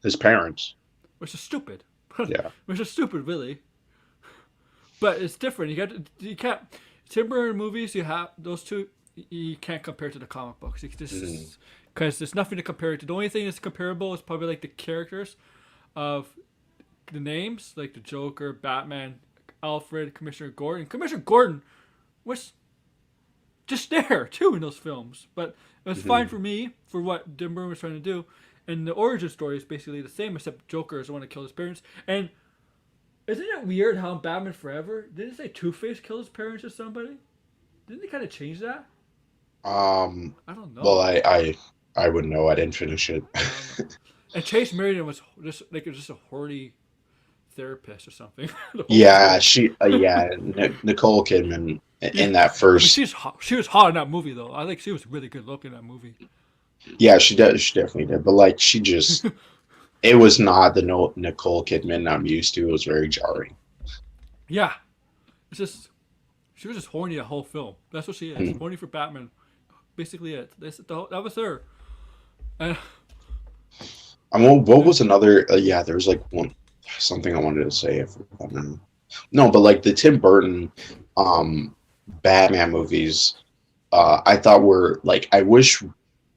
his parents. which is stupid. Yeah. Which is stupid, really. But it's different. You can't Tim Burton movies. You have those two. You can't compare to the comic books. You can Mhm. just because there's nothing to compare it to. The only thing that's comparable is probably like the characters of the names, like the Joker, Batman, Alfred, Commissioner Gordon. Commissioner Gordon was just there too in those films, but it was fine Mhm. for me for what Tim Burton was trying to do. And the origin story is basically the same, except Joker is the one that killed his parents. And isn't it weird how in Batman Forever didn't it say Two Face killed his parents or somebody? Didn't they kind of change that? Um. I don't Well, know. I wouldn't know. I didn't finish it. I don't know. And Chase Merriam was just like just a horny therapist or something the whole Yeah, film. yeah, Nicole Kidman Yeah, in that I mean first. she was hot in that movie though. I think she was really good looking in that movie. Yeah, she does. She definitely did. But like, it was not the no, Nicole Kidman I'm used to. It was very jarring. Yeah, it's just she was just horny the whole film. That's what she is. Hmm. Horny for Batman. Basically it. That was her. And I mean, what was another? Yeah, there was like one something I wanted to say. I forgot now. No, but like the Tim Burton, um, Batman movies. I thought were like I wish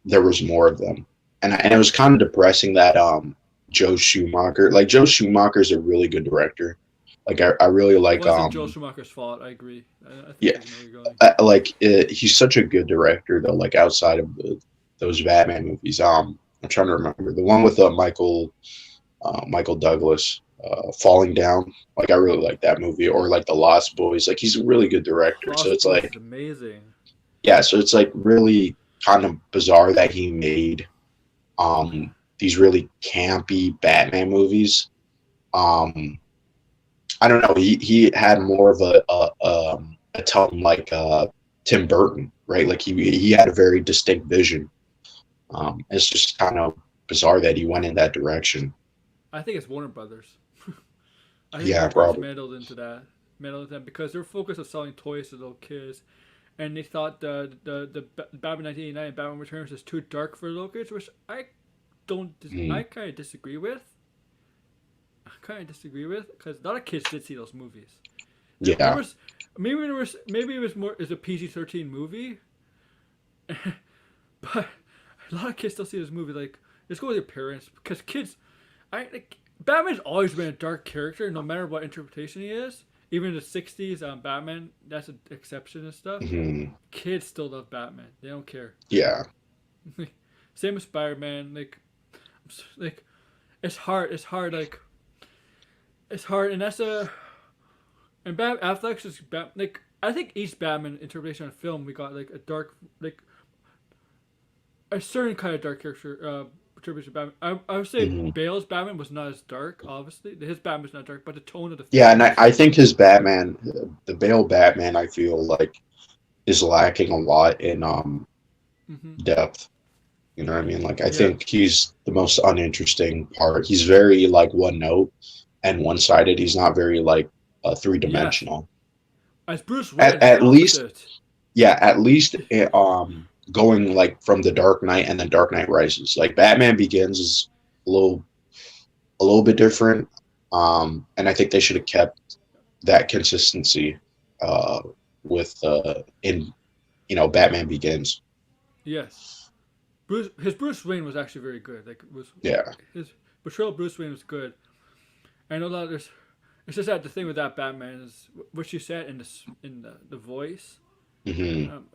there was more of them, and it was kind of depressing that Joe Schumacher's a really good director. Like I really It like wasn't Joel Schumacher's fault. I agree. I think yeah, I know where you're going. he's such a good director though. Like outside of those Batman movies, I'm trying to remember the one with Michael Douglas, Falling Down. Like I really like that movie, or like The Lost Boys. Like he's a really good director. So Lost it's Boys is like amazing. yeah, so it's like really kind of bizarre that he made these really campy Batman movies. Um, I don't know. He had more of a tone like Tim Burton, right? Like he had a very distinct vision. It's just kind of bizarre that he went in that direction. I think it's Warner Brothers. I think Yeah, Warner Brothers probably. meddled into that because they're focused on selling toys to little kids, and they thought the Batman 1989 and Batman Returns is too dark for little kids, which I Mm, kind of disagree with. I kind of disagree with because a lot of kids did see those movies. There yeah. was maybe it was more as a PG-13 movie, but a lot of kids still see this movie like just go with your parents because kids. I like Batman's always been a dark character, no matter what interpretation he is. Even in the '60s, Batman, that's an exception and stuff. Mhm. Kids still love Batman. They don't care. Yeah. Same with Spider-Man. Like it's hard. It's hard. Like it's hard, and that's a and Affleck's is like I think each Batman interpretation on film we got like a dark like a certain kind of dark character interpretation of Batman. I would say Mhm. Bale's Batman was not as dark. Obviously, his Batman's not dark, but the tone of the Yeah, film and was. I think his Batman, the Bale Batman, I feel like is lacking a lot in Hmm. depth. You know what I mean? Like I Yeah, think he's the most uninteresting part. He's very like one note and one sided. He's not very like three yes. dimensional. As Bruce Wayne, it's the At least opposite. yeah, at least going like from the Dark Knight and then Dark Knight Rises. Like Batman Begins is a little a little bit different. And I think they should have kept that consistency uh with in Batman Begins. Yes, his Bruce Wayne was actually very good. Like was Yeah. his portrayal of Bruce Wayne was good. I know that there's. It's just that the thing with that Batman is what you said in the voice. Hmm. Um,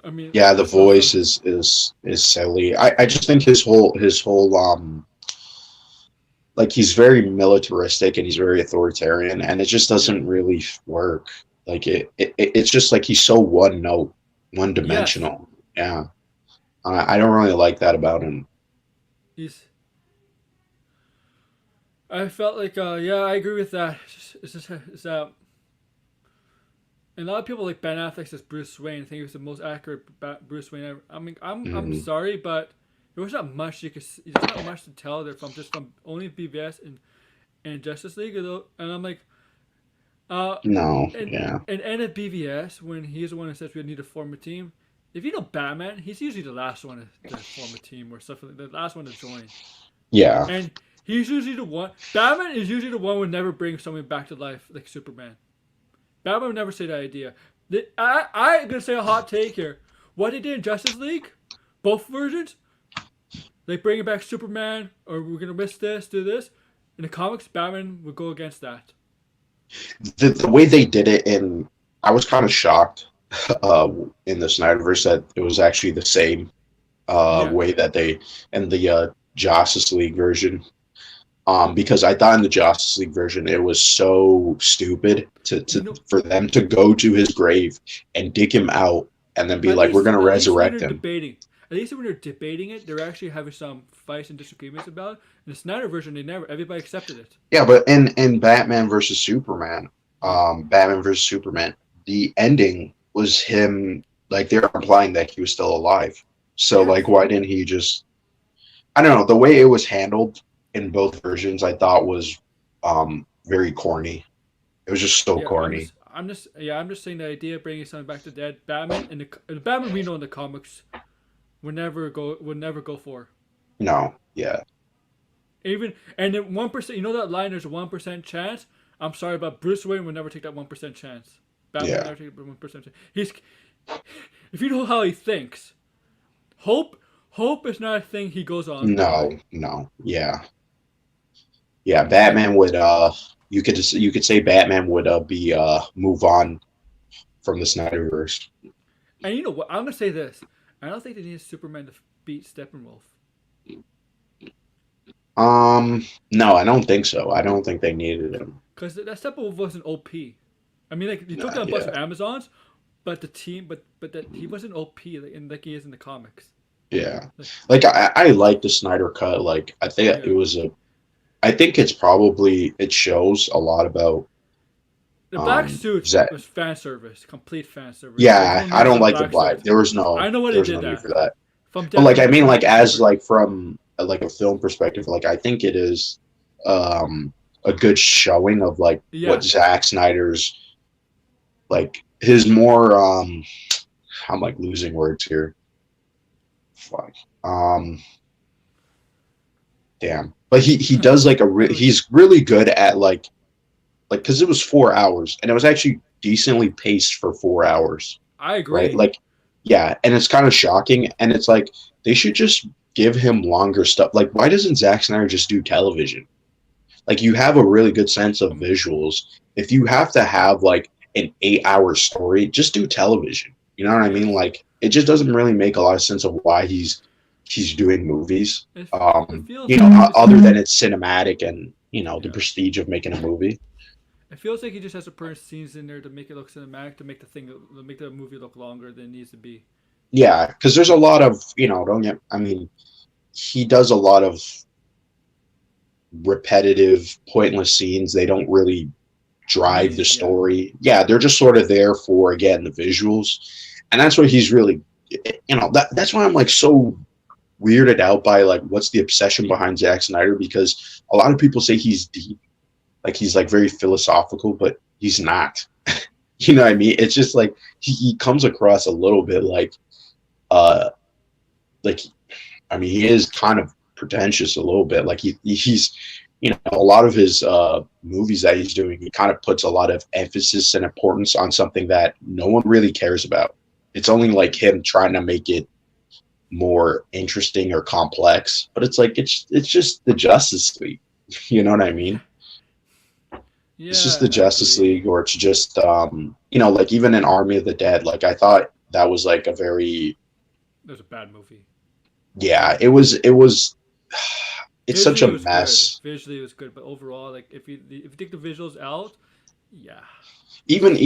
I mean, Yeah, the this goes voice from is silly. I just think his whole like he's very militaristic and he's very authoritarian and it just yeah. doesn't really work. Like it's just like he's so one note, one Yes, dimensional. Yeah. I don't really like that about him. he's. I felt like yeah, I agree with that. It's that and a lot of people like Ben Affleck as Bruce Wayne. I think he was the most accurate Bruce Wayne ever. I mean, I'm Hmm. sorry, but there was not much you could. There's not much to tell there from only BVS and Justice League. And I'm like, uh, No, and yeah. and end of BVS when he's the one who says we need to form a team. If you know Batman, he's usually the last one to form a team or something. The last one to join, Yeah. and he's usually the one. Batman is usually the one who would never bring someone back to life like Superman. Batman would never say that idea. I'm gonna say a hot take here. What they did in Justice League, both versions, like bringing back Superman, or we're gonna miss this, do this. In the comics, Batman would go against that. The way they did it in I was kind of shocked uh in the Snyderverse that it was actually the same Yeah, way that they in the Justice League version. Because I thought in the Justice League version it was so stupid you know, for them to go to his grave and dig him out and then be like, "We're gonna at least when resurrect they're him." debating, at least when they're debating it, they're actually having some fights and disagreements about it. In the Snyder version, they never. Everybody accepted it. Yeah, but in Batman versus Superman, the ending was him like they're implying that he was still alive. So Yes, like, why didn't he just? I don't know. The way it was handled in both versions, I thought was very corny. It was just so yeah. corny. I'm just saying the idea of bringing something back to dead. Batman and the Batman we know in the comics would never go for. No, yeah, Even and then 1%. You know that line? There's a 1% chance. I'm sorry, but Bruce Wayne would never take that 1% chance. Batman would yeah. never take the 1% chance. He's If you know how he thinks, hope hope is not a thing he goes on board. No, no, yeah, yeah. Like, Batman would you could say Batman would be move on from the Snyderverse. and you know what? I'm gonna say this. I don't think they needed Superman to beat Steppenwolf. No, I don't think so. I don't think they needed him. Because that Steppenwolf wasn't OP. I mean, like, he took Nah, down a bunch of yeah, Amazons, but the team, but that he wasn't OP like he is in the comics. yeah. Like, Like I like the Snyder cut. Like I think yeah, it was a. I think it's probably it shows a lot about the black suit Zach. was fan service, complete fan service. There's no Yeah, I need don't for like the black black. suits. There I know why they was did no need that. for that. From But like I Deadpool mean, like 2, as Wolverine. like from like a film perspective, like I think it is a good showing of like what Yeah, Zack Snyder's like his more I'm like losing words here. Fuck. Um Damn. But he does like he's really good at like because it was 4 hours and it was actually decently paced for 4 hours, I right? agree. Like yeah, and it's kind of shocking and it's like they should just give him longer stuff. Like why doesn't Zack Snyder just do television? Like you have a really good sense of Um, visuals. If you have to have like an 8 hour story, just do television. You know what I mean? yes. Like it just doesn't really make a lot of sense of why he's doing movies. It, it feels Other than it's cinematic and the yeah. prestige of making a movie. It feels like he just has to put scenes in there to make it look cinematic, to make to make the movie look longer than it needs to be. Yeah, because there's a lot of don't get. I mean, he does a lot of repetitive, pointless scenes. They don't really drive the Need, yeah. story. Yeah, they're just sort of there for again the visuals, and that's what he's really. That's why I'm like so weirded out by like what's the obsession behind Zack Snyder because a lot of people say he's deep, like he's like very philosophical, but he's not. You know what I mean? It's just like he comes across a little bit uh like I mean he is kind of pretentious a little bit. Like he's a lot of his movies that he's doing, he kind of puts a lot of emphasis and importance on something that no one really cares about. It's only like him trying to make it more interesting or complex, but it's like it's just the Justice League. You know what I mean? It's just the Yeah, I Justice agree. League, or it's just like even in Army of the Dead. Like I thought that was like a very That was a bad movie. yeah. It was. It's such Visually a it was good. mess. Visually it was good, but overall, like if you take the visuals out, yeah, Even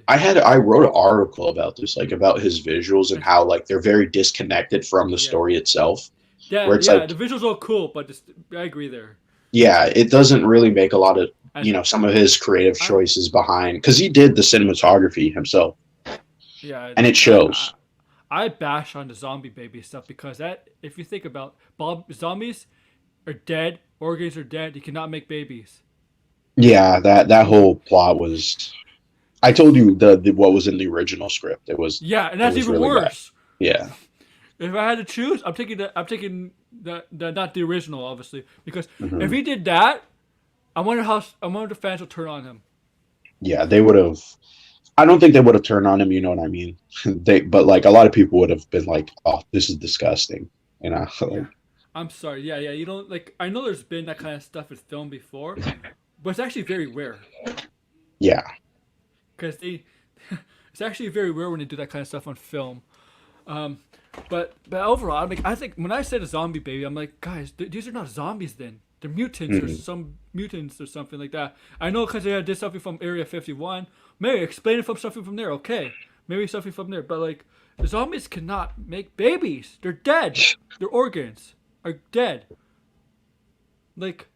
I wrote an article about this, like about his visuals and and how like they're very disconnected from the yeah, story itself. yeah, Where it's yeah. like The visuals are cool, but just, I agree there. yeah, it doesn't really make a lot of And some of his creative I choices behind because he did the cinematography himself, yeah, and it I I shows. I bash on the zombie baby stuff because that if you think about Bob zombies are dead, organs are dead. You cannot make babies. Yeah, that whole plot was. I told you the what was in the original script. Yeah, and It that's was even really bad. worse. Yeah, If I had to choose, I'm taking the not the original, obviously, because if hmm he did that, I wonder the fans will turn on him. yeah. They would have. I don't think they would have turned on him. You know what I mean? But like a lot of people would have been like, "Oh, this is disgusting." You know, like Yeah, I'm sorry. Yeah, yeah. You don't like. I know there's been that kind of stuff in film before, but it's actually very rare yeah, because they. It's actually very rare when they do that kind of stuff on film. Um, but overall, I think when I said a zombie baby, I'm like, guys, these are not zombies. Then they're mutants or hmm some mutants or something like that. I know because they did something from Area 51. Maybe explain it from something from there. Okay, maybe something from there. But like, the zombies cannot make babies. They're dead. Their organs are dead. Like,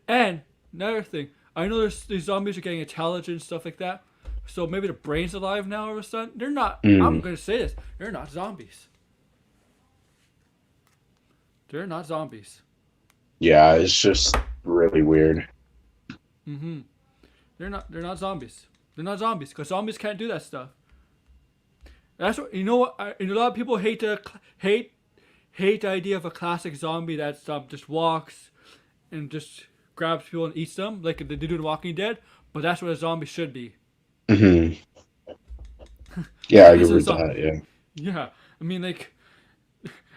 and another thing, I know these zombies are getting intelligent stuff like that. So maybe the brain's alive now all of a sudden. They're not. I'm mm. gonna say this. They're not zombies. They're not zombies. Yeah. It's just really weird. Mm-hmm. They're not. They're not zombies. They're not zombies because zombies can't do that stuff. That's what you know. What a lot of people hate the idea of a classic zombie that just walks and just grabs people and eats them like they do in Walking Dead. But that's what a zombie should be. hmm Yeah, I agree That's what a with zombie. that. Yeah. Yeah, I mean, like,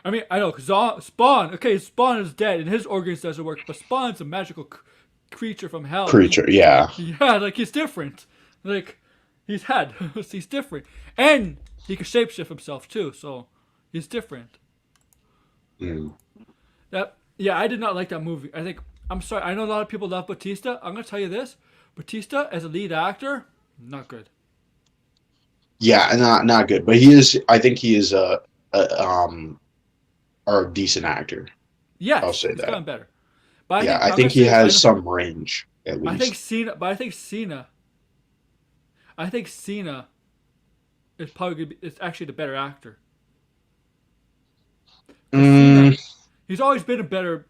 I mean, I know Spawn. Okay, Spawn is dead and his organs doesn't work, but Spawn's a magical creature from hell. Creature, yeah. Yeah, like he's different. Like he's had, he's different, and he can shapeshift himself too. So he's different. Mm. That yeah, I did not like that movie. I think I'm sorry. I know a lot of people love Batista. I'm gonna tell you this: Batista as a lead actor, not good. Yeah, not good, but he is. I think he is a decent actor. I'll Yes, say he's that. gotten better. But I Yeah, think I I'm gonna think he say I has know. some range at I think least. Cena. But I think Cena. I think Cena is probably is actually the better actor. Because Cena, Mm, he's always been a better.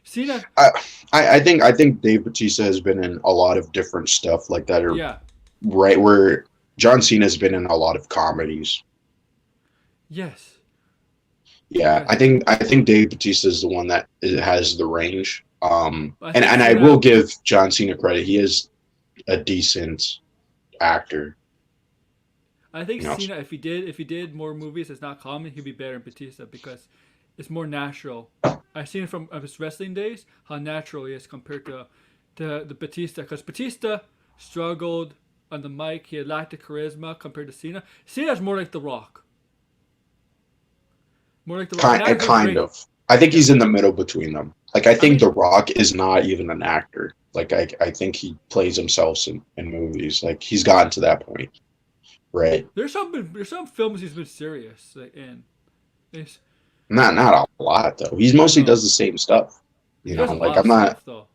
Cena. I, I think Dave Bautista has been in a lot of different stuff like that, or Yeah. right where John Cena has been in a lot of comedies. Yes. Yeah, Yes. I think Dave Bautista is the one that has the range. But I And think I will Cena. give John Cena credit. He is a decent actor. I think You know, Cena, if he did more movies that's not comedy, he'd be better than Batista because it's more natural. I've seen it from his wrestling days how natural he is compared to the Batista because Batista struggled on the mic. He lacked the charisma compared to Cena. Cena's more like The Rock. More like The Rock. And I heard kind great. of. I think Yeah. he's in the middle between them. Like I I think mean, The Rock is not even an actor. Like I think he plays himself in movies. Like he's gotten to that point, right? there's some films he's been serious like, in. It's, Not a lot though. He's I mostly does know the same stuff. he You know, does a like lot of I'm not. stuff though.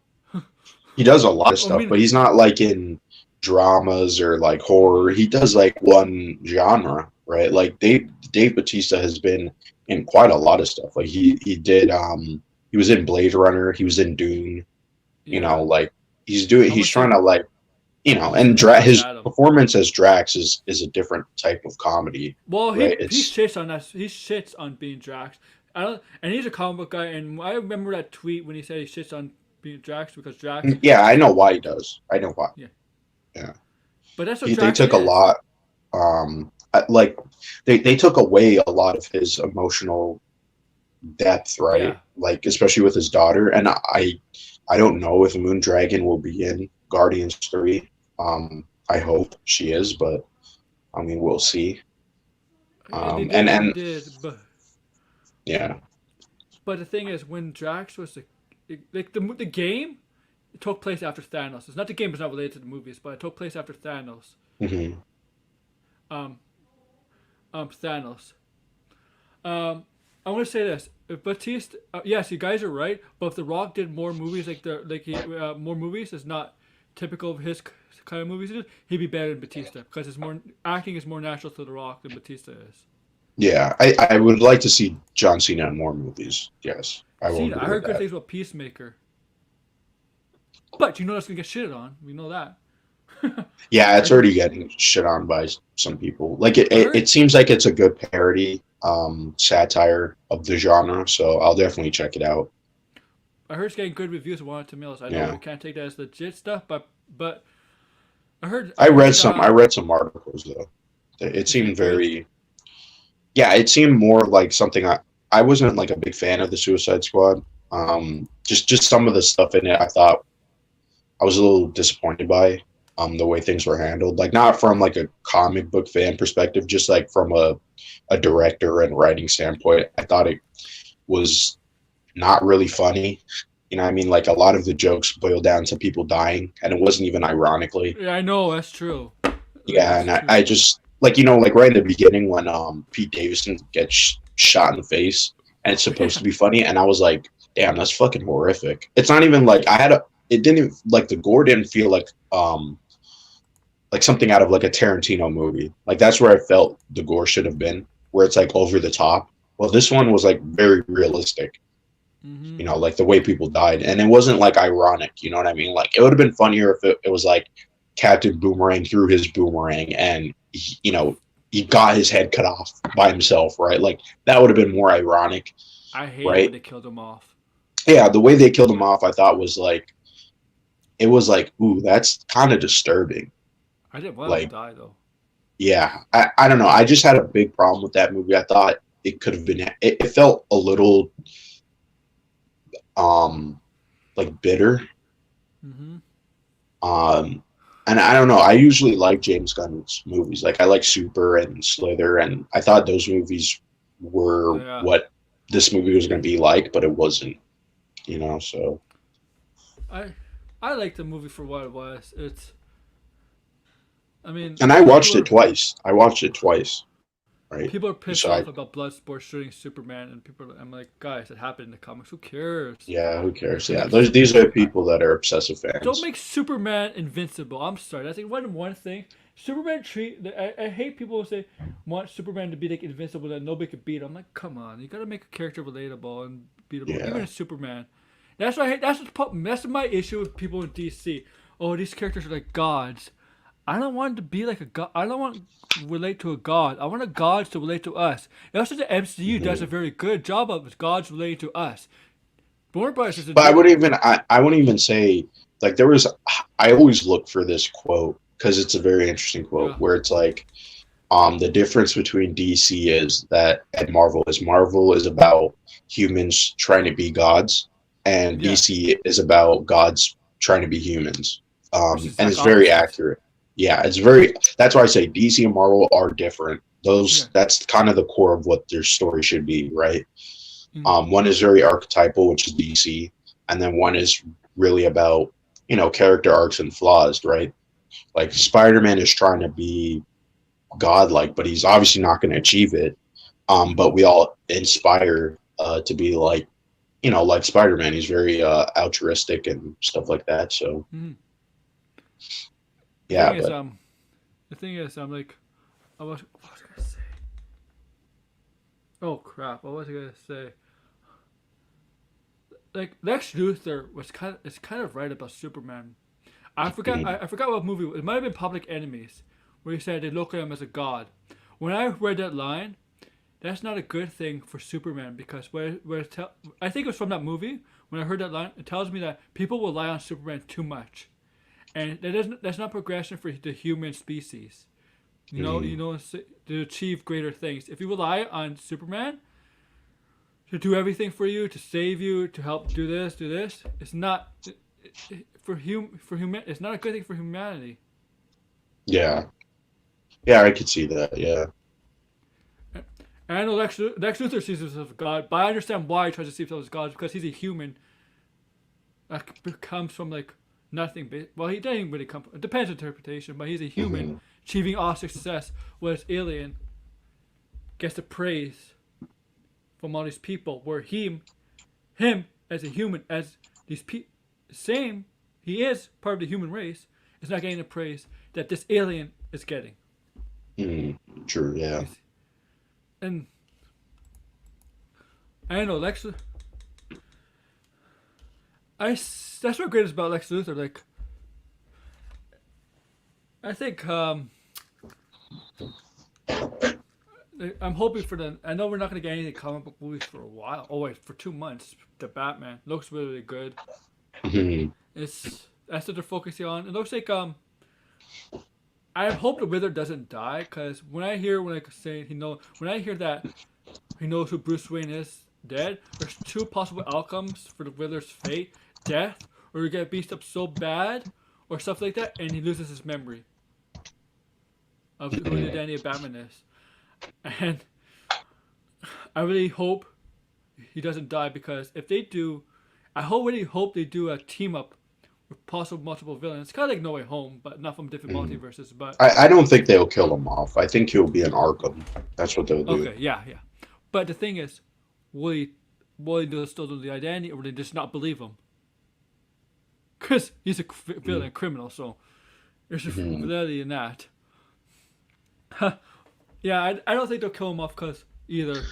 He does a lot of I stuff, mean, but he's not like in dramas or like horror. mhm. He does like one genre, right? Like Dave Bautista has been in quite a lot of stuff. Like he did he was in Blade Runner, he was in Dune, you know, Yeah, like I'm gonna he's trying say to like he's like Black His Adam. performance as Drax is a different type of comedy, Well, right? he It's shits on us. He shits on being Drax. I don't, and he's a comic book guy. And I remember that tweet when he said he shits on being Drax because Drax yeah, I is know a why he does. I know why. yeah. Yeah. But that's what They Drax took a is. lot like they took away a lot of his emotional depth, right? Yeah, Like especially with his daughter. And I don't know if Moondragon will be in Guardians 3. I hope she is, but I mean we'll see. they did and they And did. yeah. But the thing is, when Drax was like the game, it took place after Thanos. It's not the game is not related to the movies, but it took place after Thanos. Hmm. Um, Thanos. I want to say this: if Batista, yes, you guys are right. But if The Rock did more movies more movies, is not typical of his kind of movies. He'd be better than Batista because it's more acting is more natural to The Rock than Batista is. Yeah, I would like to see John Cena in more movies. Yes, I will Cena, I agree with heard good that. things about Peacemaker, but you know that's gonna get shitted on. We know that. Yeah, I it's heard. already getting shit on by some people. Like I heard. it seems like it's a good parody, satire of the genre. So I'll definitely check it out. I heard it's getting good reviews on Rotten Tomatoes. I know Yeah, we can't take that as legit stuff, but I heard. I I read heard. some. I read some articles though. It Is it seemed good? very. Yeah, it seemed more like something I wasn't like a big fan of the Suicide Squad. Just some of the stuff in it, I thought I was a little disappointed by the way things were handled. Like not from like a comic book fan perspective, just like from a director and writing standpoint. I thought it was not really funny. You know what I mean? Like a lot of the jokes boiled down to people dying, and it wasn't even ironically. Yeah, I know that's true. Yeah, That's and true. I just like like right in the beginning when Pete Davidson gets shot in the face, and it's supposed Yeah. to be funny, and I was like, damn, that's fucking horrific. It's not even like I had a. It didn't even, like the gore didn't feel like something out of like a Tarantino movie. Like that's where I felt the gore should have been, where it's like over the top. Well, this one was like very realistic, Mm-hmm. like the way people died, and it wasn't like ironic. You know what I mean? Like it would have been funnier if it was like Captain Boomerang threw his boomerang and he got his head cut off by himself, right? Like that would have been more ironic, I hated when right? they killed him off. Yeah, the way they killed him off, I thought was like it was like, ooh, that's kind of disturbing. I didn't want him to Like die though. yeah, I don't know. I just had a big problem with that movie. I thought it could have been. It felt a little um like bitter. Hmm. Um, and I don't know. I usually like James Gunn's movies. Like I like Super and Slither, and I thought those movies were Yeah, what this movie was going to be like, but it wasn't. So I I like the movie for what it was. I mean, and I watched it twice. I watched it twice, right? people are pissed So I off about Bloodsport shooting Superman, and I'm like, guys, it happened in the comics. Who cares? yeah, who cares? Don't Yeah, make these are people that are obsessive don't fans. make Superman invincible. I'm sorry. That's like one thing. Superman treat. I hate people who say want Superman to be like invincible that nobody could beat. I'm like, come on, you gotta make a character relatable and beatable. Even Yeah, a Superman. That's why I hate. That's my issue with people in DC. Oh, these characters are like gods. I don't want to be like a god. I don't want to relate to a god. I want the gods to relate to us. And also, the MCU does a hmm very good job of gods relating to us. Warner Brothers doesn't but do that. I wouldn't even say like there was. I always look for this quote because it's a very interesting quote Yeah. where it's like the difference between DC is that and Marvel is about humans trying to be gods, and Yeah. DC is about gods trying to be humans. Which is And like it's very opposites. accurate. Yeah, it's very. That's why I say DC and Marvel are different. Yeah. That's kind of the core of what their story should be, right? Mm. One is very archetypal, which is DC, and then one is really about character arcs and flaws, right? Like Spider-Man is trying to be godlike, but he's obviously not going to achieve it. Mm-hmm. But we all inspire to be like, like Spider-Man. He's very altruistic and stuff like that. So Mm-hmm. The yeah, thing is, but I'm like, what was I gonna say? Oh crap! What was I gonna say? Like Lex Luthor is kind of right about Superman. mhm, I forgot what movie it might have been Public Enemies, where he said they look at him as a god. When I read that line, that's not a good thing for Superman because I think it was from that movie. When I heard that line, it tells me that people rely on Superman too much, and that's not progression for the human species. mhm, To achieve greater things. If you rely on Superman to do everything for you, to save you, to help do this, it's not for human. It's not a good thing for humanity. yeah, yeah, I could see that. Yeah, And I know Lex Luthor sees himself as God, but I understand why he tries to see himself as God because he's a human that comes from like nothing. Well, he doesn't really come. It depends on interpretation, but he's a human hmm achieving all success, whereas alien gets the praise from all these people. Where him as a human, as these people, same, he is part of the human race, is not getting the praise that this alien is getting. hmm true. Yeah, And I don't know Lex. That's what great is about Lex Luthor. Like I think I'm hoping for the. I know we're not gonna get any comic book movies for a while. Oh wait, for 2 months. The Batman looks really, really good. hmm It's that's what they're focusing on. It looks like I hope the Wither doesn't die because when I say when I hear that he knows who Bruce Wayne is dead, there's two possible outcomes for the Wither's fate: death, or he get beat up so bad, or stuff like that, and he loses his memory of who the Danny Batman is. And I really hope he doesn't die because if they do, really hope they do a team up with possible multiple villains. It's kind of like No Way Home, but not from different hmm multiverses. But I don't think they'll kill him off. I think he'll be an Arkham. That's what they'll do. okay, yeah, yeah. But the thing is, will he will he still do the identity, or will they just not believe him? Because he's a villain, criminal, so there's a Mm-hmm. validity in that. Yeah, I don't think they'll kill him off because either.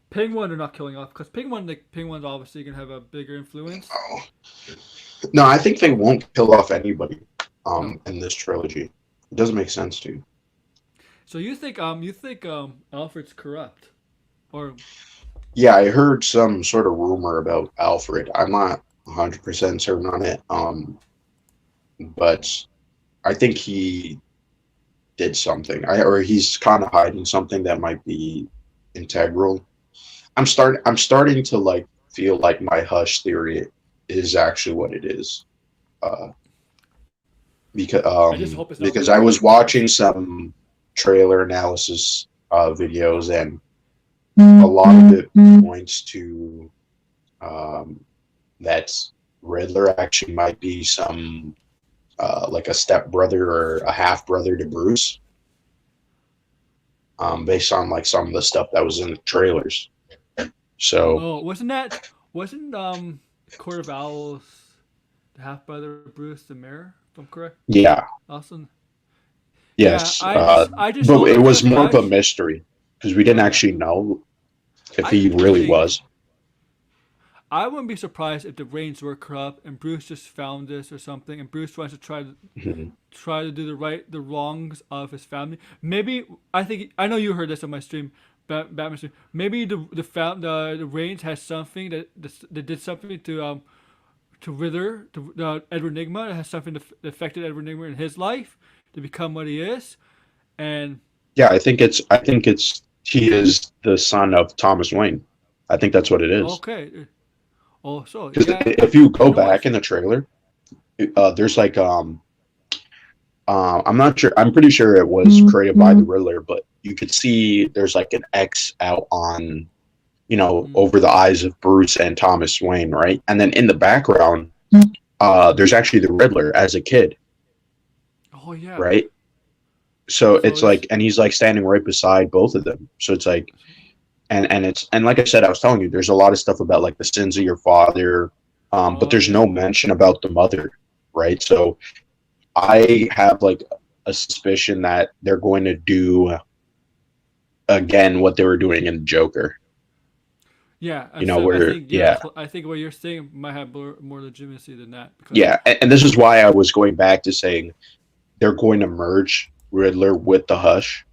Penguin they're not killing off because Penguin's obviously gonna have a bigger influence. Oh. No, I think they won't kill off anybody No. in this trilogy. It doesn't make sense to. So you think Alfred's corrupt, or Yeah, I heard some sort of rumor about Alfred. I'm not 100% certain on it. But I think did something. Or he's kind of hiding something that might be integral. I'm starting to like feel like my Hush theory is actually what it is. Uh, because I just hope it's not because I real. was watching some trailer analysis videos, and a lot of it points to um, that Riddler actually might be some like a step brother or a half brother to Bruce, based on like some of the stuff that was in the trailers. So Oh, wasn't Court of Owls the half brother of Bruce the mayor? If I'm correct, yeah, Austin. Yeah, yes, I just but hope it if was there's more of a Hush. mystery because we Oh didn't yeah, actually know if I he really think was. I wouldn't be surprised if the reins were corrupt and Bruce just found this or something, and Bruce wants to try to do the wrongs of his family. Maybe I know you heard this on my stream, Batman stream. Maybe the reigns has something that did something to Riddler, to Edward Nigma. It has something that affected Edward Nigma in his life to become what he is. And Yeah, I think it's he is the son of Thomas Wayne. I think that's what it is. okay, oh so Because yeah, if you you go know what? back in the trailer, there's like I'm not sure. I'm pretty sure it was created by the Riddler, but you could see there's like an X out on, Mm. over the eyes of Bruce and Thomas Wayne, right? And then in the background, there's actually the Riddler as a kid, Oh yeah, right? So so it's it's like, and he's like standing right beside both of them. So it's like, and like I said, I was telling you, there's a lot of stuff about like the sins of your father, but oh there's yeah. no mention about the mother, right? So I have like a suspicion that they're going to do again what they were doing in Joker. Yeah, I Where think yeah, I think what you're saying might have more legitimacy than that because yeah, and this is why I was going back to saying they're going to merge Riddler with the Hush,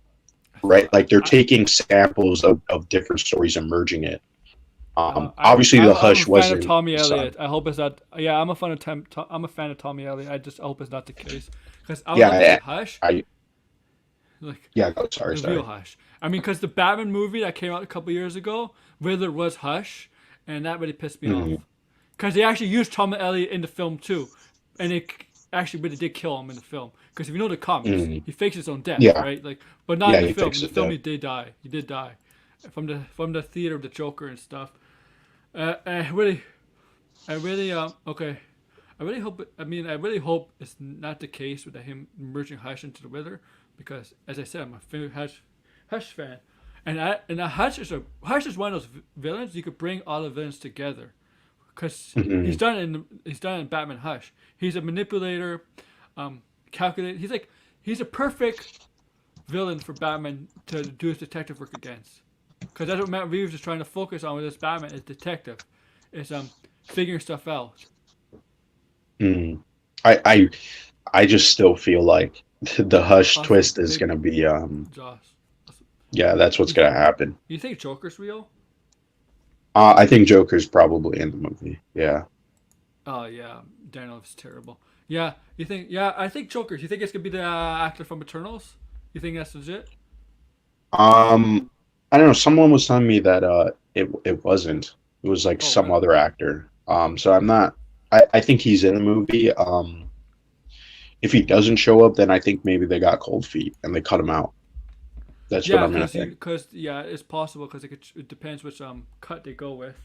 right? Like they're taking samples of different stories and merging it. Obviously, the I'm a Hush fan of wasn't Tommy the son. Elliott. I hope it's not. Yeah, I'm a fan of Tommy Elliott. I just hope it's not the case because I would love to see Yeah, Hush, like yeah. Go, sorry, the real sorry. Hush. I mean, because the Batman movie that came out a couple years ago, Riddler was Hush, and that really pissed me Mhm, off because they actually used Tommy Elliott in the film too, and it actually really did kill him in the film. Because if you know the comics, mhm. he fakes his own death, Yeah, right? Like, but not yeah. in the He film. In fixed the it. film, That. he did die. He did die from the theater of the Joker and stuff. I really, okay. I really hope. I mean, I really hope it's not the case with him merging Hush into the Wither, because, as I said, I'm a Hush fan, and Hush is one of those villains you could bring all the villains together, because Mhm. he's done in Batman Hush. He's a manipulator, calculated. He's a perfect villain for Batman to do his detective work against, because that's what Matt Reeves is trying to focus on with this Batman is detective, is figuring stuff out. Mhm. I I just still feel like the Hush Awesome. twist is Hey, gonna be Josh. Awesome. yeah, that's what's You gonna think happen. you think Joker's real? I think Joker's probably in the movie. Yeah. Oh yeah, Daniel is terrible. Yeah, you think? Yeah, I think Joker. You think it's gonna be the actor from Eternals? You think that's legit? I don't know. Someone was telling me that it wasn't. It was like Oh some really? other actor. So I'm not. I think he's in the movie. If he doesn't show up, then I think maybe they got cold feet and they cut him out. That's what Yeah, I'm gonna think. because yeah, it's possible because it depends which cut they go with,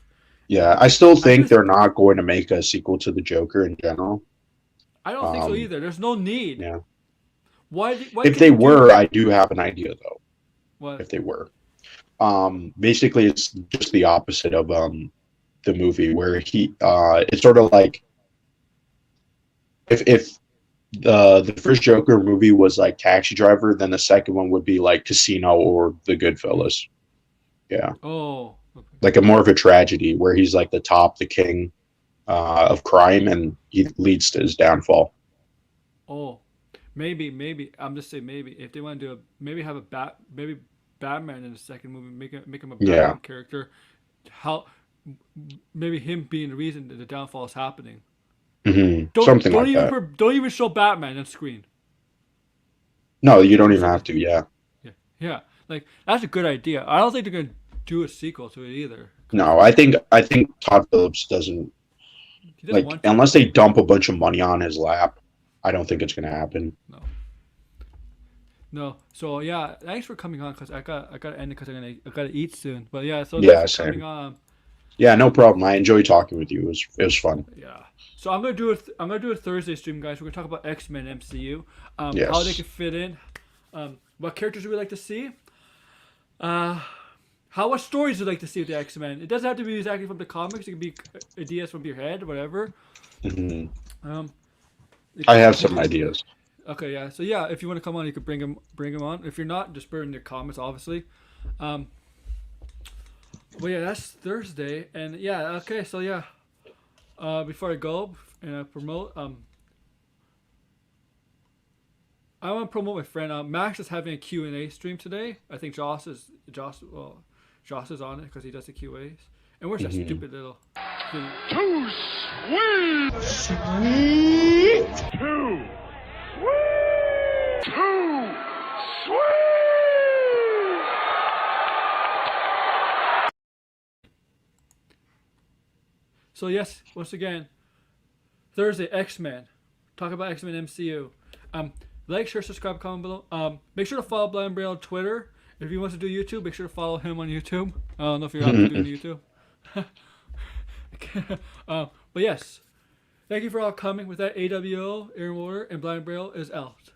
Yeah, and I still I think just they're not going to make a sequel to the Joker in general. I don't think so Um, either. There's no need. yeah. Why If can't they you do were, I do have an idea though. what? If they were, basically, it's just the opposite of the movie where it's sort of like if the first Joker movie was like Taxi Driver, then the second one would be like Casino or The Goodfellas. Yeah, Oh, okay. like a more of a tragedy where he's like the top, the king of crime, and he leads to his downfall. Oh, maybe I'm just saying maybe if they want to do maybe have maybe Batman in the second movie, make him a Yeah, background character. How maybe him being the reason that the downfall is happening. something like that. Don't even show Batman on screen. No, you don't even have to. Yeah. Yeah, yeah. Like that's a good idea. I don't think they're gonna do a sequel to it either, because No, I think Todd Phillips doesn't he doesn't like want to. unless they dump a bunch of money on his lap. I don't think it's gonna happen. No, no. So yeah, thanks for coming on because I got to end it because I gotta eat soon. But yeah, so thanks Yeah, for coming same. on. Yeah, no problem. I enjoyed talking with you. It was fun. Yeah. So I'm gonna do a Thursday stream, guys. We're gonna talk about X-Men MCU, how they Yes. can fit in, what characters we like to see, uh, what stories we like to see with the X-Men. It doesn't have to be exactly from the comics. It can be ideas from your head, whatever. Hmm. Um, I have maybe some ideas. okay, yeah. So yeah, if you want to come on, you could bring him on. If you're not, just put it in your comments, obviously. Um, but yeah, that's Thursday, and yeah, okay. So yeah, before I go and I promote, I want to promote my friend. Max is having a Q&A stream today. I think Josh is on it because he does the QAs. And where's that Hmm. stupid little? Too sweet! Sweet! Too sweet! Too sweet! So yes, once again, Thursday X-Men. Talk about X-Men MCU. Like, share, subscribe, comment below. Make sure to follow Blind Braille on Twitter. If he wants to do YouTube, make sure to follow him on YouTube. I don't know if you're out to do YouTube. But yes, thank you for all coming. With that, AWO, Aaron Warder, and Blind Braille is out.